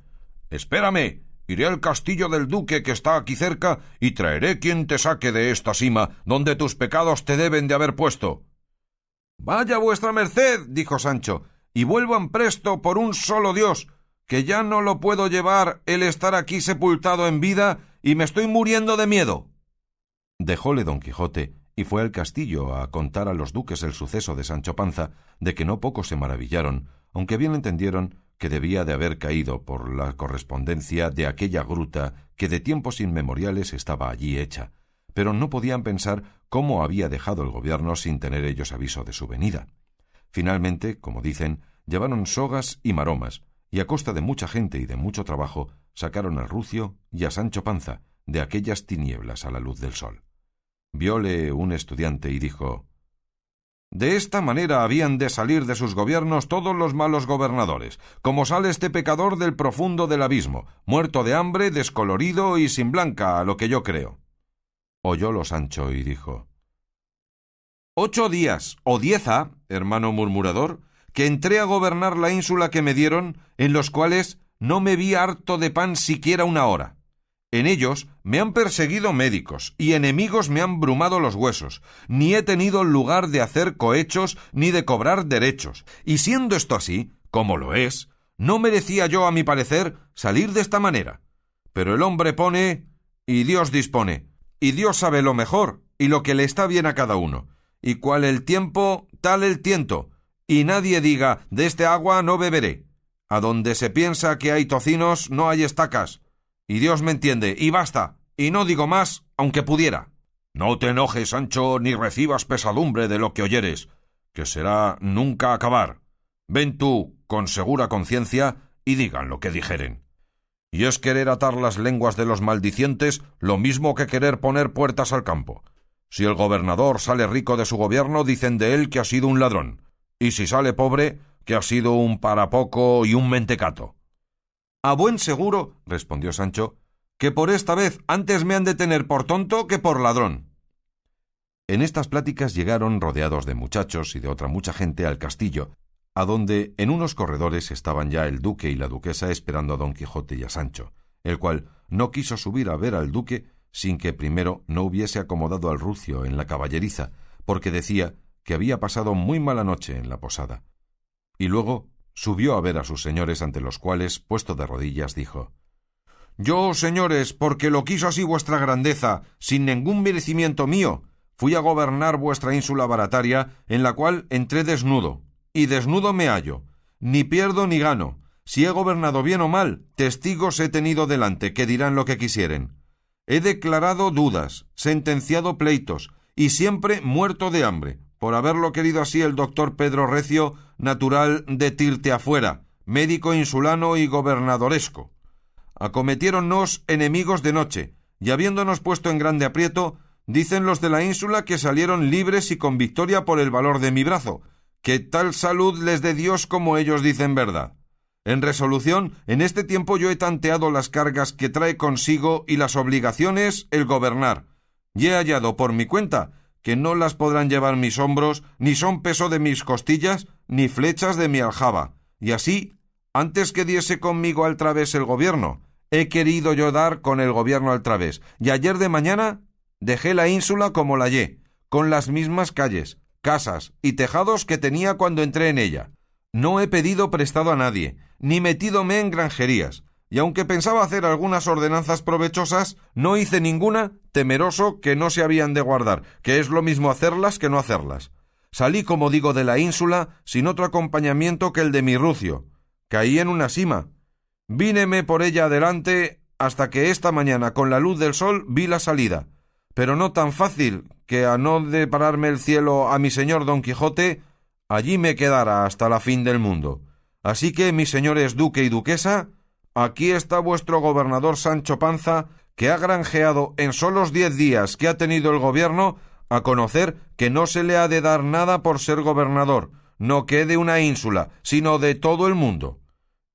Speaker 1: Espérame, iré al castillo del duque que está aquí cerca y traeré quien te saque de esta sima donde tus pecados te deben de haber puesto. Vaya vuestra merced, dijo Sancho, y vuelvan presto por un solo Dios, que ya no lo puedo llevar el estar aquí sepultado en vida y me estoy muriendo de miedo. Dejóle don Quijote y fue al castillo a contar a los duques el suceso de Sancho Panza, de que no poco se maravillaron, aunque bien entendieron que debía de haber caído por la correspondencia de aquella gruta que de tiempos inmemoriales estaba allí hecha, pero no podían pensar cómo había dejado el gobierno sin tener ellos aviso de su venida. Finalmente, como dicen, llevaron sogas y maromas, y a costa de mucha gente y de mucho trabajo, sacaron al Rucio y a Sancho Panza de aquellas tinieblas a la luz del sol. Vióle un estudiante y dijo: «De esta manera habían de salir de sus gobiernos todos los malos gobernadores, como sale este pecador del profundo del abismo, muerto de hambre, descolorido y sin blanca, a lo que yo creo». Oyólo Sancho y dijo: «8 días o 10 ha, hermano murmurador, que entré a gobernar la ínsula que me dieron, en los cuales no me vi harto de pan siquiera una hora. En ellos me han perseguido médicos, y enemigos me han brumado los huesos, ni he tenido lugar de hacer cohechos ni de cobrar derechos, y siendo esto así, como lo es, no merecía yo, a mi parecer, salir de esta manera. Pero el hombre pone, y Dios dispone, y Dios sabe lo mejor, y lo que le está bien a cada uno, y cual el tiempo, tal el tiento, y nadie diga, de este agua no beberé. A donde se piensa que hay tocinos, no hay estacas. Y Dios me entiende, y basta, y no digo más, aunque pudiera». «No te enojes, Sancho, ni recibas pesadumbre de lo que oyeres, que será nunca acabar. Ven tú, con segura conciencia, y digan lo que dijeren. Y es querer atar las lenguas de los maldicientes lo mismo que querer poner puertas al campo. Si el gobernador sale rico de su gobierno, dicen de él que ha sido un ladrón, y si sale pobre, que ha sido un parapoco y un mentecato». «A buen seguro», respondió Sancho, «que por esta vez antes me han de tener por tonto que por ladrón». En estas pláticas llegaron, rodeados de muchachos y de otra mucha gente, al castillo, adonde en unos corredores estaban ya el duque y la duquesa esperando a don Quijote y a Sancho, el cual no quiso subir a ver al duque sin que primero no hubiese acomodado al Rucio en la caballeriza, porque decía que había pasado muy mala noche en la posada. Y luego subió a ver a sus señores, ante los cuales, puesto de rodillas, dijo: «Yo, señores, porque lo quiso así vuestra grandeza, sin ningún merecimiento mío, fui a gobernar vuestra ínsula barataria, en la cual entré desnudo, y desnudo me hallo, ni pierdo ni gano. Si he gobernado bien o mal, testigos he tenido delante, que dirán lo que quisieren. He declarado dudas, sentenciado pleitos, y siempre muerto de hambre, por haberlo querido así el doctor Pedro Recio, natural de Tirteafuera, médico insulano y gobernadoresco. Acometiéronnos enemigos de noche, y habiéndonos puesto en grande aprieto, dicen los de la ínsula que salieron libres y con victoria por el valor de mi brazo, que tal salud les dé Dios como ellos dicen verdad. En resolución, en este tiempo yo he tanteado las cargas que trae consigo y las obligaciones el gobernar, y he hallado por mi cuenta que no las podrán llevar mis hombros, ni son peso de mis costillas, ni flechas de mi aljaba, y así, antes que diese conmigo al través el gobierno, he querido yo dar con el gobierno al través, y ayer de mañana dejé la ínsula como la hallé, con las mismas calles, casas y tejados que tenía cuando entré en ella. No he pedido prestado a nadie, ni metídome en granjerías, y aunque pensaba hacer algunas ordenanzas provechosas, no hice ninguna, temeroso que no se habían de guardar, que es lo mismo hacerlas que no hacerlas. Salí, como digo, de la ínsula sin otro acompañamiento que el de mi Rucio. Caí en una sima. Víneme por ella adelante hasta que esta mañana, con la luz del sol, vi la salida, pero no tan fácil que, a no depararme el cielo a mi señor don Quijote, allí me quedara hasta la fin del mundo. Así que, mis señores duque y duquesa, aquí está vuestro gobernador Sancho Panza, que ha granjeado en solos 10 días que ha tenido el gobierno a conocer que no se le ha de dar nada por ser gobernador, no que de una ínsula, sino de todo el mundo.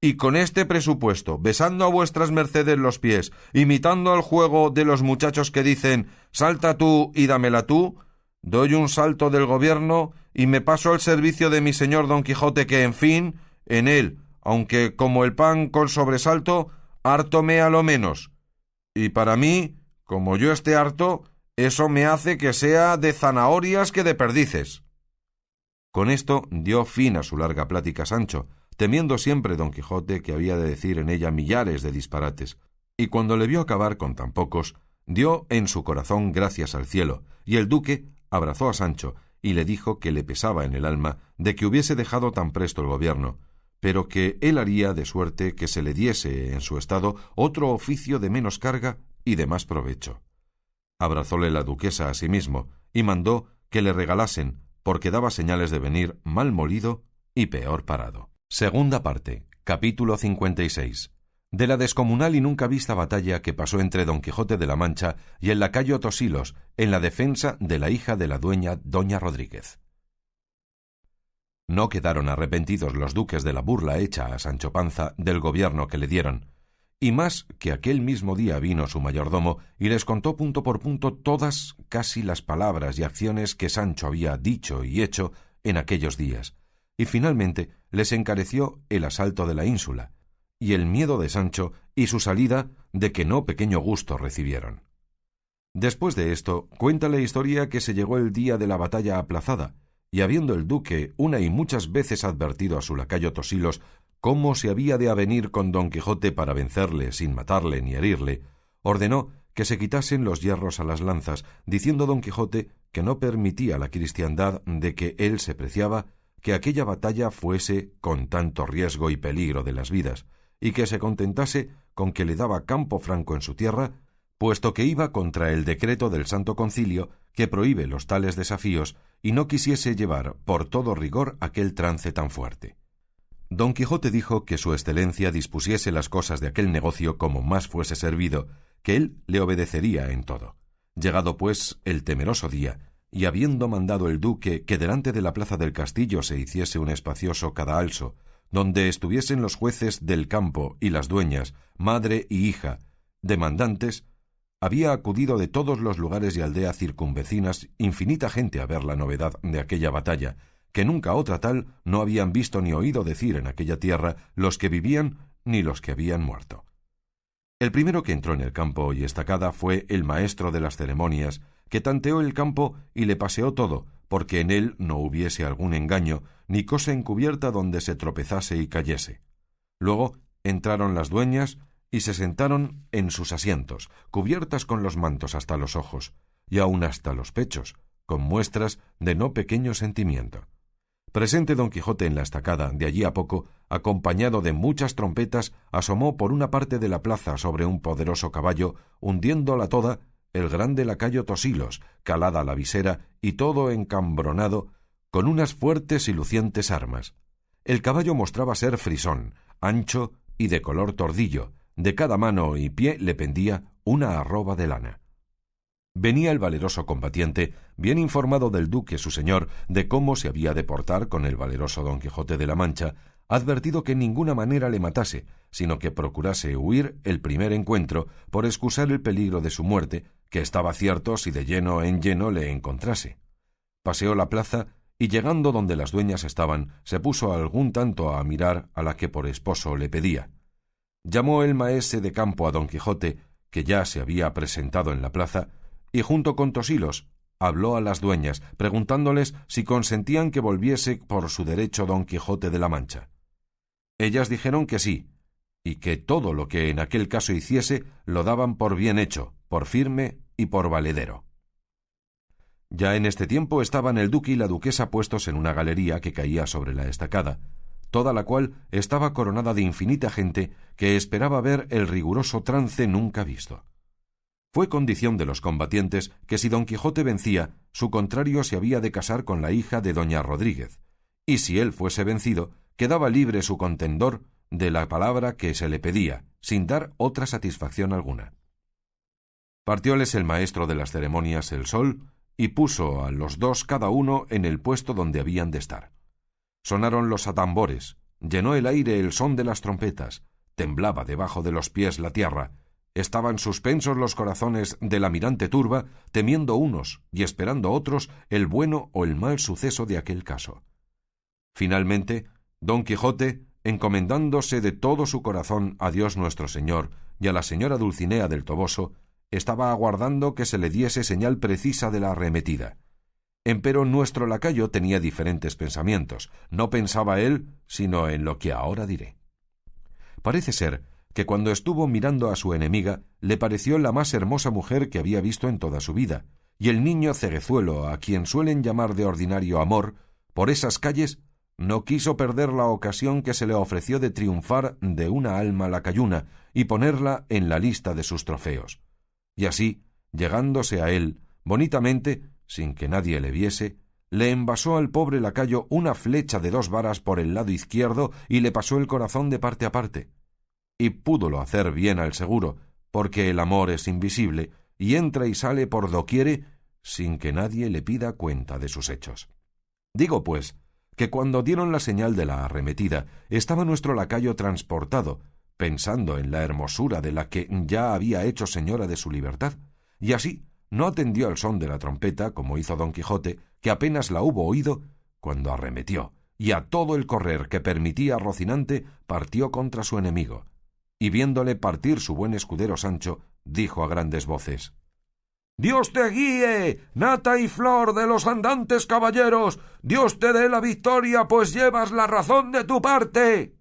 Speaker 1: Y con este presupuesto, besando a vuestras mercedes los pies, imitando al juego de los muchachos que dicen «salta tú y dámela tú», doy un salto del gobierno y me paso al servicio de mi señor don Quijote, que, en fin, en él, aunque como el pan con sobresalto, hártome a lo menos. Y para mí, como yo esté harto, eso me hace que sea de zanahorias que de perdices. Con esto dio fin a su larga plática Sancho, temiendo siempre don Quijote que había de decir en ella millares de disparates, y cuando le vio acabar con tan pocos, dio en su corazón gracias al cielo, y el duque abrazó a Sancho y le dijo que le pesaba en el alma de que hubiese dejado tan presto el gobierno, pero que él haría de suerte que se le diese en su estado otro oficio de menos carga y de más provecho. Abrazóle la duquesa a sí mismo y mandó que le regalasen, porque daba señales de venir mal molido y peor parado. Segunda parte, capítulo 56. De la descomunal y nunca vista batalla que pasó entre Don Quijote de la Mancha y el lacayo Tosilos en la defensa de la hija de la dueña doña Rodríguez. No quedaron arrepentidos los duques de la burla hecha a Sancho Panza del gobierno que le dieron, y más que aquel mismo día vino su mayordomo y les contó punto por punto todas casi las palabras y acciones que Sancho había dicho y hecho en aquellos días, y finalmente les encareció el asalto de la ínsula, y el miedo de Sancho y su salida de que no pequeño gusto recibieron. Después de esto, cuenta la historia que se llegó el día de la batalla aplazada, y habiendo el duque una y muchas veces advertido a su lacayo Tosilos cómo se había de avenir con Don Quijote para vencerle sin matarle ni herirle, ordenó que se quitasen los hierros a las lanzas, diciendo Don Quijote que no permitía la cristiandad de que él se preciaba que aquella batalla fuese con tanto riesgo y peligro de las vidas, y que se contentase con que le daba campo franco en su tierra, puesto que iba contra el decreto del Santo Concilio que prohíbe los tales desafíos, y no quisiese llevar por todo rigor aquel trance tan fuerte. Don Quijote dijo que su excelencia dispusiese las cosas de aquel negocio como más fuese servido, que él le obedecería en todo. Llegado pues el temeroso día, y habiendo mandado el duque que delante de la plaza del castillo se hiciese un espacioso cadaalso, donde estuviesen los jueces del campo y las dueñas, madre y hija, demandantes, había acudido de todos los lugares y aldeas circunvecinas infinita gente a ver la novedad de aquella batalla, que nunca otra tal no habían visto ni oído decir en aquella tierra los que vivían ni los que habían muerto. El primero que entró en el campo y estacada fue el maestro de las ceremonias, que tanteó el campo y le paseó todo, porque en él no hubiese algún engaño, ni cosa encubierta donde se tropezase y cayese. Luego entraron las dueñas y se sentaron en sus asientos, cubiertas con los mantos hasta los ojos, y aun hasta los pechos, con muestras de no pequeño sentimiento. Presente Don Quijote en la estacada, de allí a poco, acompañado de muchas trompetas, asomó por una parte de la plaza sobre un poderoso caballo, hundiéndola toda, el grande lacayo Tosilos, calada la visera y todo encambronado, con unas fuertes y lucientes armas. El caballo mostraba ser frisón, ancho y de color tordillo, de cada mano y pie le pendía una arroba de lana. Venía el valeroso combatiente, bien informado del duque su señor de cómo se había de portar con el valeroso Don Quijote de la Mancha, advertido que en ninguna manera le matase, sino que procurase huir el primer encuentro por excusar el peligro de su muerte, que estaba cierto si de lleno en lleno le encontrase. Paseó la plaza y llegando donde las dueñas estaban, se puso algún tanto a mirar a la que por esposo le pedía. Llamó el maese de campo a Don Quijote, que ya se había presentado en la plaza, y junto con Tosilos habló a las dueñas, preguntándoles si consentían que volviese por su derecho Don Quijote de la Mancha. Ellas dijeron que sí, y que todo lo que en aquel caso hiciese lo daban por bien hecho, por firme y por valedero. Ya en este tiempo estaban el duque y la duquesa puestos en una galería que caía sobre la estacada, toda la cual estaba coronada de infinita gente que esperaba ver el riguroso trance nunca visto. Fue condición de los combatientes que si Don Quijote vencía, su contrario se había de casar con la hija de doña Rodríguez, y si él fuese vencido, quedaba libre su contendor de la palabra que se le pedía, sin dar otra satisfacción alguna. Partióles el maestro de las ceremonias el sol y puso a los dos cada uno en el puesto donde habían de estar. Sonaron los atambores, llenó el aire el son de las trompetas, temblaba debajo de los pies la tierra, estaban suspensos los corazones de la mirante turba, temiendo unos y esperando otros el bueno o el mal suceso de aquel caso. Finalmente, Don Quijote encomendándose de todo su corazón a Dios nuestro Señor y a la señora Dulcinea del Toboso, estaba aguardando que se le diese señal precisa de la arremetida. Empero nuestro lacayo tenía diferentes pensamientos. No pensaba él sino en lo que ahora diré. Parece ser que cuando estuvo mirando a su enemiga, le pareció la más hermosa mujer que había visto en toda su vida, y el niño ceguezuelo, a quien suelen llamar de ordinario Amor, por esas calles, no quiso perder la ocasión que se le ofreció de triunfar de una alma lacayuna y ponerla en la lista de sus trofeos. Y así, llegándose a él, bonitamente, sin que nadie le viese, le envasó al pobre lacayo una flecha de 2 varas por el lado izquierdo y le pasó el corazón de parte a parte. Y púdolo hacer bien al seguro, porque el amor es invisible y entra y sale por doquiere sin que nadie le pida cuenta de sus hechos. Digo, pues, que cuando dieron la señal de la arremetida, estaba nuestro lacayo transportado, pensando en la hermosura de la que ya había hecho señora de su libertad, y así no atendió al son de la trompeta, como hizo Don Quijote, que apenas la hubo oído, cuando arremetió, y a todo el correr que permitía Rocinante partió contra su enemigo, y viéndole partir su buen escudero Sancho, dijo a grandes voces: «¡Dios te guíe, nata y flor de los andantes caballeros! ¡Dios te dé la victoria, pues llevas la razón de tu parte!»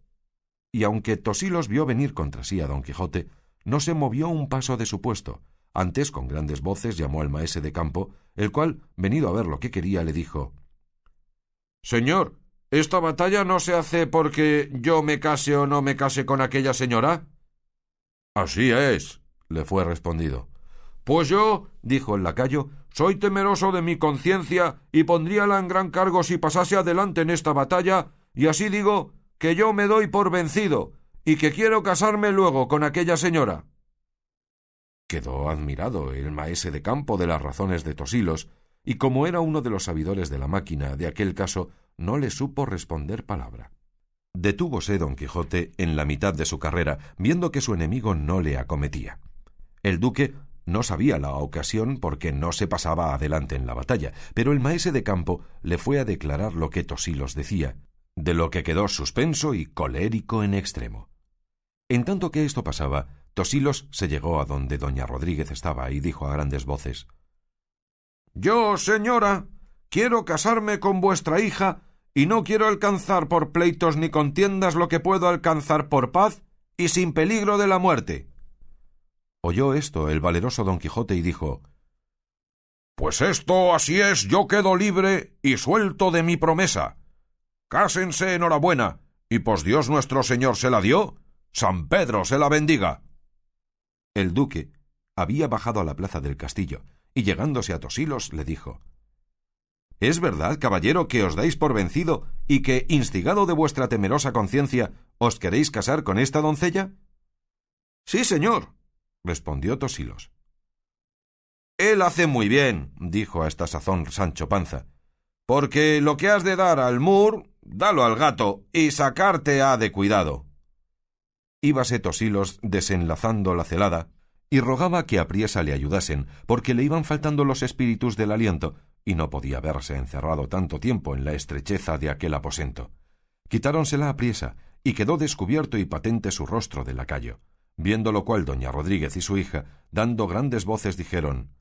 Speaker 1: Y aunque Tosilos vio venir contra sí a Don Quijote, no se movió un paso de su puesto. Antes, con grandes voces, llamó al maese de campo, el cual, venido a ver lo que quería, le dijo: «Señor, ¿esta batalla no se hace porque yo me case o no me case con aquella señora?» «Así es», le fue respondido. «Pues yo», dijo el lacayo, «soy temeroso de mi conciencia y pondríala en gran cargo si pasase adelante en esta batalla, y así digo que yo me doy por vencido y que quiero casarme luego con aquella señora». Quedó admirado el maese de campo de las razones de Tosilos, y como era uno de los sabidores de la máquina de aquel caso, no le supo responder palabra. Detúvose Don Quijote en la mitad de su carrera, viendo que su enemigo no le acometía. El duque no sabía la ocasión porque no se pasaba adelante en la batalla, pero el maese de campo le fue a declarar lo que Tosilos decía, de lo que quedó suspenso y colérico en extremo. En tanto que esto pasaba, Tosilos se llegó a donde doña Rodríguez estaba y dijo a grandes voces: «Yo, señora, quiero casarme con vuestra hija y no quiero alcanzar por pleitos ni contiendas lo que puedo alcanzar por paz y sin peligro de la muerte». Oyó esto el valeroso Don Quijote y dijo: «Pues esto así es, yo quedo libre y suelto de mi promesa. Cásense enhorabuena, y pues Dios nuestro Señor se la dio, San Pedro se la bendiga». El duque había bajado a la plaza del castillo, y llegándose a Tosilos le dijo: «¿Es verdad, caballero, que os dais por vencido y que, instigado de vuestra temerosa conciencia, os queréis casar con esta doncella?» «Sí, señor», respondió Tosilos. «Él hace muy bien», dijo a esta sazón Sancho Panza, «porque lo que has de dar al mur, dalo al gato, y sacarte ha de cuidado». Íbase Tosilos desenlazando la celada, y rogaba que apriesa le ayudasen, porque le iban faltando los espíritus del aliento, y no podía verse encerrado tanto tiempo en la estrecheza de aquel aposento. Quitáronsela apriesa, y quedó descubierto y patente su rostro de lacayo. Viendo lo cual doña Rodríguez y su hija, dando grandes voces, dijeron: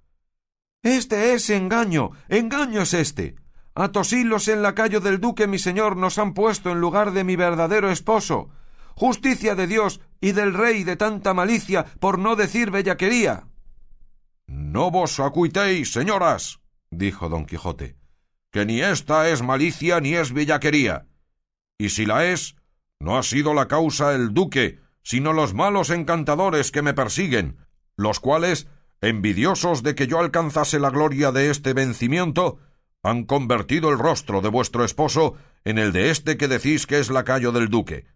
Speaker 1: «Este es engaño, engaño es este. A Tosilos en lacayo del duque mi señor nos han puesto en lugar de mi verdadero esposo. Justicia de Dios y del rey de tanta malicia, por no decir bellaquería». «No vos acuitéis, señoras», dijo Don Quijote, «que ni esta es malicia ni es bellaquería. Y si la es, no ha sido la causa el duque, sino los malos encantadores que me persiguen, los cuales, envidiosos de que yo alcanzase la gloria de este vencimiento, han convertido el rostro de vuestro esposo en el de este que decís que es lacayo del duque.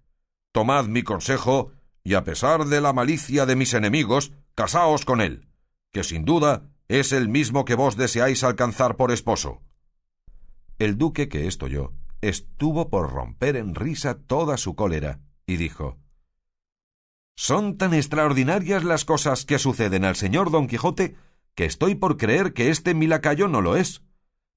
Speaker 1: Tomad mi consejo, y a pesar de la malicia de mis enemigos, casaos con él, que sin duda es el mismo que vos deseáis alcanzar por esposo». El duque, que esto oyó, estuvo por romper en risa toda su cólera, y dijo: «Son tan extraordinarias las cosas que suceden al señor Don Quijote, que estoy por creer que este mi lacayo no lo es.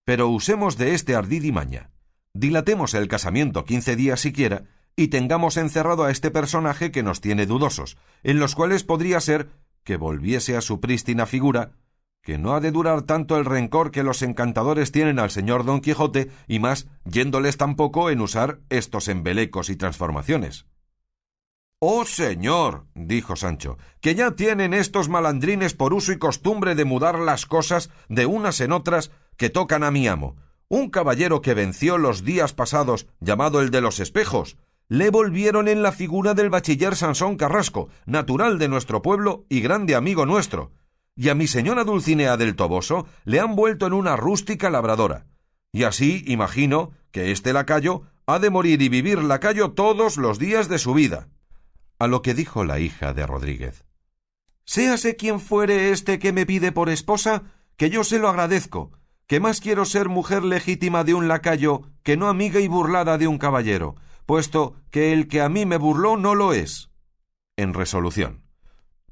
Speaker 1: Pero usemos de este ardid y maña. Dilatemos el casamiento 15 días siquiera, y tengamos encerrado a este personaje que nos tiene dudosos, en los cuales podría ser que volviese a su prístina figura, que no ha de durar tanto el rencor que los encantadores tienen al señor Don Quijote, y más yéndoles tampoco en usar estos embelecos y transformaciones. «Oh, señor», dijo Sancho, «que ya tienen estos malandrines por uso y costumbre de mudar las cosas de unas en otras que tocan a mi amo. Un caballero que venció los días pasados, llamado el de los espejos, le volvieron en la figura del bachiller Sansón Carrasco, natural de nuestro pueblo y grande amigo nuestro, y a mi señora Dulcinea del Toboso le han vuelto en una rústica labradora. Y así imagino que este lacayo ha de morir y vivir lacayo todos los días de su vida». A lo que dijo la hija de Rodríguez: «Séase quien fuere este que me pide por esposa, que yo se lo agradezco, que más quiero ser mujer legítima de un lacayo que no amiga y burlada de un caballero, puesto que el que a mí me burló no lo es». En resolución,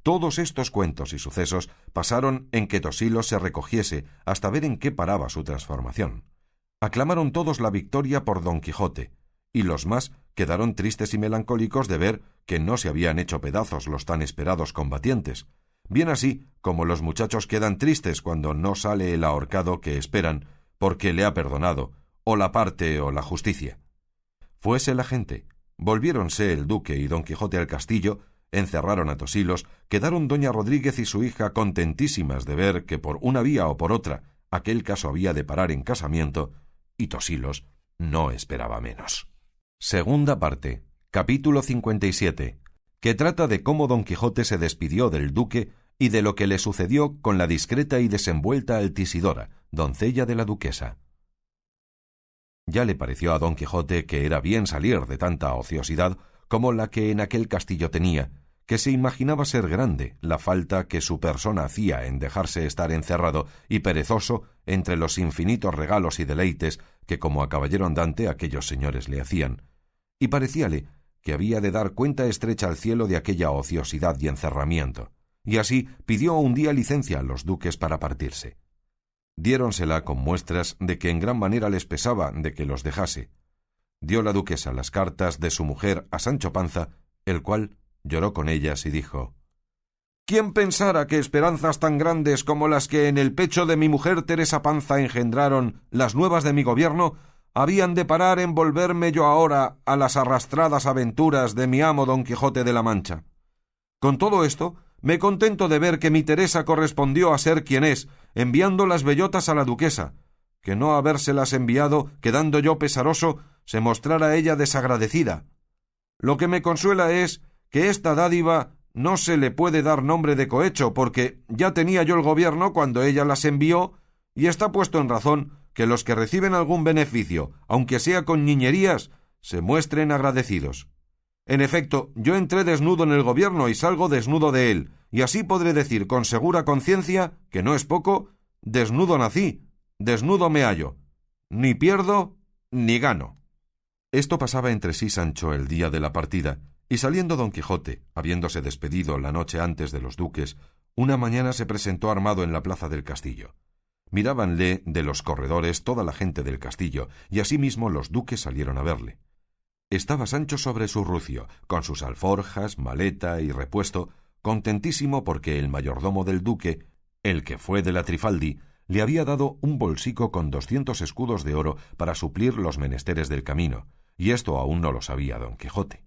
Speaker 1: todos estos cuentos y sucesos pasaron en que Tosilos se recogiese hasta ver en qué paraba su transformación. Aclamaron todos la victoria por Don Quijote, y los más quedaron tristes y melancólicos de ver que no se habían hecho pedazos los tan esperados combatientes, bien así como los muchachos quedan tristes cuando no sale el ahorcado que esperan porque le ha perdonado, o la parte o la justicia. Fuese la gente, volviéronse el duque y Don Quijote al castillo, encerraron a Tosilos, quedaron doña Rodríguez y su hija contentísimas de ver que por una vía o por otra aquel caso había de parar en casamiento, y Tosilos no esperaba menos. Segunda parte, capítulo 57, que trata de cómo Don Quijote se despidió del duque y de lo que le sucedió con la discreta y desenvuelta Altisidora, doncella de la duquesa. Ya le pareció a Don Quijote que era bien salir de tanta ociosidad como la que en aquel castillo tenía, que se imaginaba ser grande la falta que su persona hacía en dejarse estar encerrado y perezoso entre los infinitos regalos y deleites que como a caballero andante aquellos señores le hacían, y parecíale que había de dar cuenta estrecha al cielo de aquella ociosidad y encerramiento, y así pidió un día licencia a los duques para partirse. Diéronsela con muestras de que en gran manera les pesaba de que los dejase. Dio la duquesa las cartas de su mujer a Sancho Panza, el cual lloró con ellas y dijo: «¿Quién pensara que esperanzas tan grandes como las que en el pecho de mi mujer Teresa Panza engendraron las nuevas de mi gobierno habían de parar en volverme yo ahora a las arrastradas aventuras de mi amo Don Quijote de la Mancha? Con todo esto, me contento de ver que mi Teresa correspondió a ser quien es, enviando las bellotas a la duquesa, que no habérselas enviado, quedando yo pesaroso, se mostrara ella desagradecida. Lo que me consuela es que esta dádiva no se le puede dar nombre de cohecho, porque ya tenía yo el gobierno cuando ella las envió, y está puesto en razón que los que reciben algún beneficio, aunque sea con niñerías, se muestren agradecidos. En efecto, yo entré desnudo en el gobierno y salgo desnudo de él, y así podré decir con segura conciencia, que no es poco, desnudo nací, desnudo me hallo, ni pierdo ni gano». Esto pasaba entre sí Sancho el día de la partida, y saliendo Don Quijote, habiéndose despedido la noche antes de los duques, una mañana se presentó armado en la plaza del castillo. Mirábanle de los corredores toda la gente del castillo, y asimismo los duques salieron a verle. Estaba Sancho sobre su rucio, con sus alforjas, maleta y repuesto, contentísimo porque el mayordomo del duque, el que fue de la Trifaldi, le había dado un bolsico con 200 escudos de oro para suplir los menesteres del camino, y esto aún no lo sabía Don Quijote.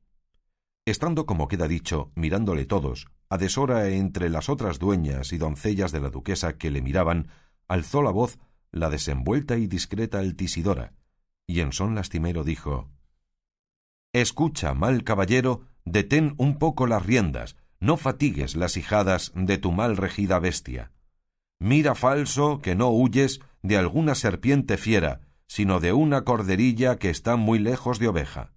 Speaker 1: Estando, como queda dicho, mirándole todos, a deshora entre las otras dueñas y doncellas de la duquesa que le miraban, alzó la voz la desenvuelta y discreta Altisidora, y en son lastimero dijo: «Escucha, mal caballero, detén un poco las riendas, no fatigues las ijadas de tu mal regida bestia. Mira, falso, que no huyes de alguna serpiente fiera, sino de una corderilla que está muy lejos de oveja.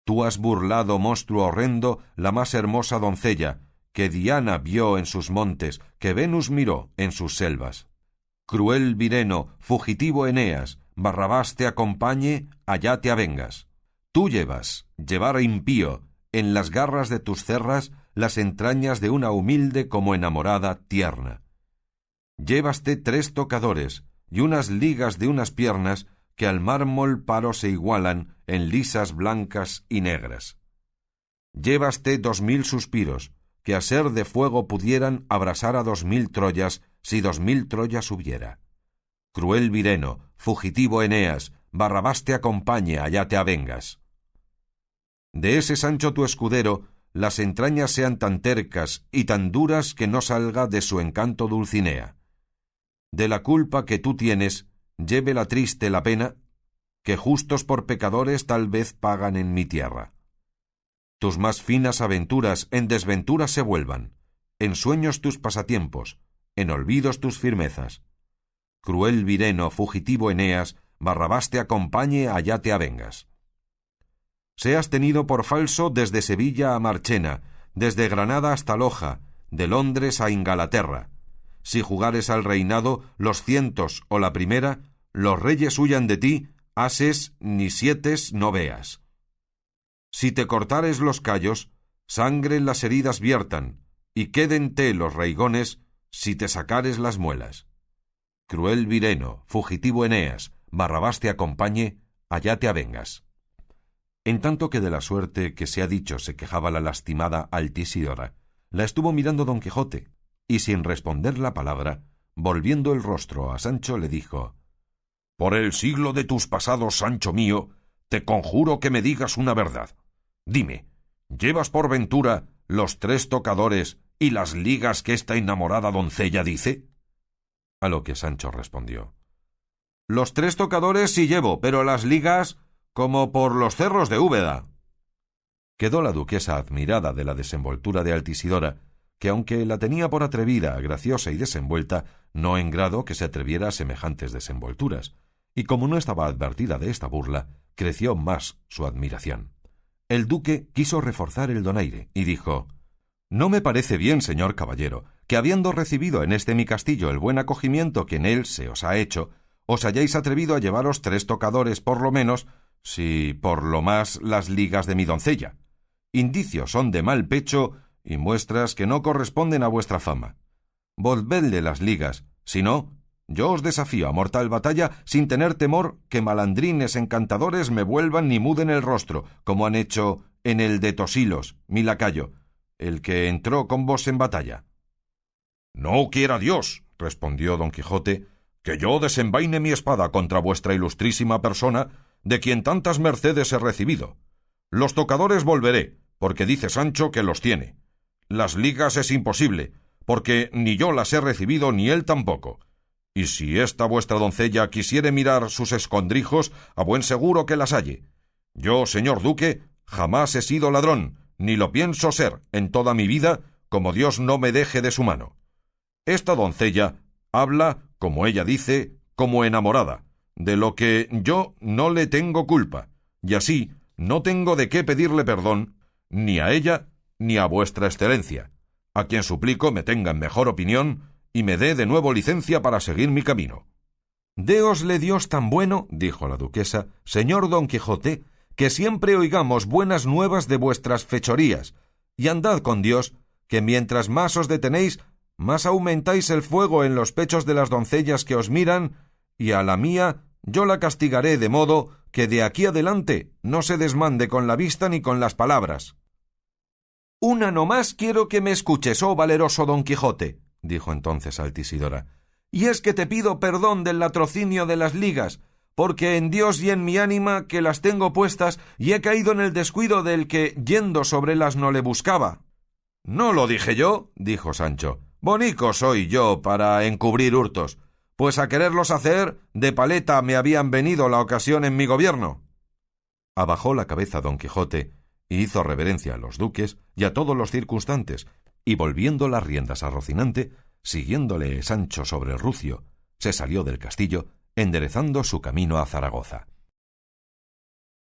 Speaker 1: Tú has burlado, monstruo horrendo, la más hermosa doncella, que Diana vio en sus montes, que Venus miró en sus selvas. Cruel Vireno, fugitivo Eneas, Barrabás te acompañe, allá te avengas. Tú llevar impío, en las garras de tus cerras, las entrañas de una humilde como enamorada tierna. Llévaste 3 tocadores y unas ligas de unas piernas que al mármol paro se igualan en lisas blancas y negras. Llévaste 2000 suspiros, que a ser de fuego pudieran abrasar a 2000 Troyas, si 2000 Troyas hubiera. Cruel Vireno, fugitivo Eneas, Barrabás te acompañe, allá te avengas. De ese Sancho tu escudero, las entrañas sean tan tercas y tan duras que no salga de su encanto Dulcinea. De la culpa que tú tienes, lleve la triste la pena, que justos por pecadores tal vez pagan en mi tierra. Tus más finas aventuras en desventuras se vuelvan, en sueños tus pasatiempos, en olvidos tus firmezas. Cruel Vireno, fugitivo Eneas, Barrabás te acompañe, allá te avengas. Seas tenido por falso desde Sevilla a Marchena, desde Granada hasta Loja, de Londres a Ingalaterra. Si jugares al reinado los cientos o la primera, los reyes huyan de ti, ases ni sietes no veas. Si te cortares los callos, sangre en las heridas viertan, y quédente los reigones, si te sacares las muelas. Cruel Vireno, fugitivo Eneas, Barrabás te acompañe, allá te avengas. En tanto que de la suerte que se ha dicho se quejaba la lastimada Altisidora, la estuvo mirando don Quijote, y sin responder la palabra, volviendo el rostro a Sancho, le dijo: «Por el siglo de tus pasados, Sancho mío, te conjuro que me digas una verdad. Dime, ¿llevas por ventura los 3 tocadores y las ligas que esta enamorada doncella dice?» A lo que Sancho respondió: «Los 3 tocadores sí llevo, pero las ligas como por los cerros de Úbeda». Quedó la duquesa admirada de la desenvoltura de Altisidora, que aunque la tenía por atrevida, graciosa y desenvuelta, no en grado que se atreviera a semejantes desenvolturas, y como no estaba advertida de esta burla, creció más su admiración. El duque quiso reforzar el donaire, y dijo: «No me parece bien, señor caballero, que habiendo recibido en este mi castillo el buen acogimiento que en él se os ha hecho, os hayáis atrevido a llevaros 3 tocadores por lo menos, si por lo más las ligas de mi doncella. Indicios son de mal pecho y muestras que no corresponden a vuestra fama. Volvedle las ligas, si no, yo os desafío a mortal batalla sin tener temor que malandrines encantadores me vuelvan ni muden el rostro, como han hecho en el de Tosilos, mi lacayo, el que entró con vos en batalla». «No quiera Dios», respondió don Quijote, «que yo desenvaine mi espada contra vuestra ilustrísima persona, de quien tantas mercedes he recibido. Los tocadores volveré, porque dice Sancho que los tiene. Las ligas es imposible, porque ni yo las he recibido ni él tampoco. Y si esta vuestra doncella quisiere mirar sus escondrijos, a buen seguro que las halle. Yo, señor duque, jamás he sido ladrón, ni lo pienso ser en toda mi vida, como Dios no me deje de su mano. Esta doncella habla, como ella dice, como enamorada, de lo que yo no le tengo culpa, y así no tengo de qué pedirle perdón, ni a ella ni a vuestra excelencia, a quien suplico me tenga en mejor opinión y me dé de nuevo licencia para seguir mi camino». «Déosle Dios tan bueno», dijo la duquesa, «señor don Quijote, que siempre oigamos buenas nuevas de vuestras fechorías, y andad con Dios, que mientras más os detenéis, más aumentáis el fuego en los pechos de las doncellas que os miran, y a la mía yo la castigaré de modo que de aquí adelante no se desmande con la vista ni con las palabras». «Una no más quiero que me escuches, oh valeroso don Quijote», dijo entonces Altisidora, «y es que te pido perdón del latrocinio de las ligas, porque en Dios y en mi ánima que las tengo puestas y he caído en el descuido del que yendo sobre las no le buscaba». «No lo dije yo», dijo Sancho, «bonico soy yo para encubrir hurtos, pues a quererlos hacer de paleta me habían venido la ocasión en mi gobierno». Abajó la cabeza don Quijote y hizo reverencia a los duques y a todos los circunstantes, y volviendo las riendas a Rocinante, siguiéndole Sancho sobre el rucio, se salió del castillo, enderezando su camino a Zaragoza.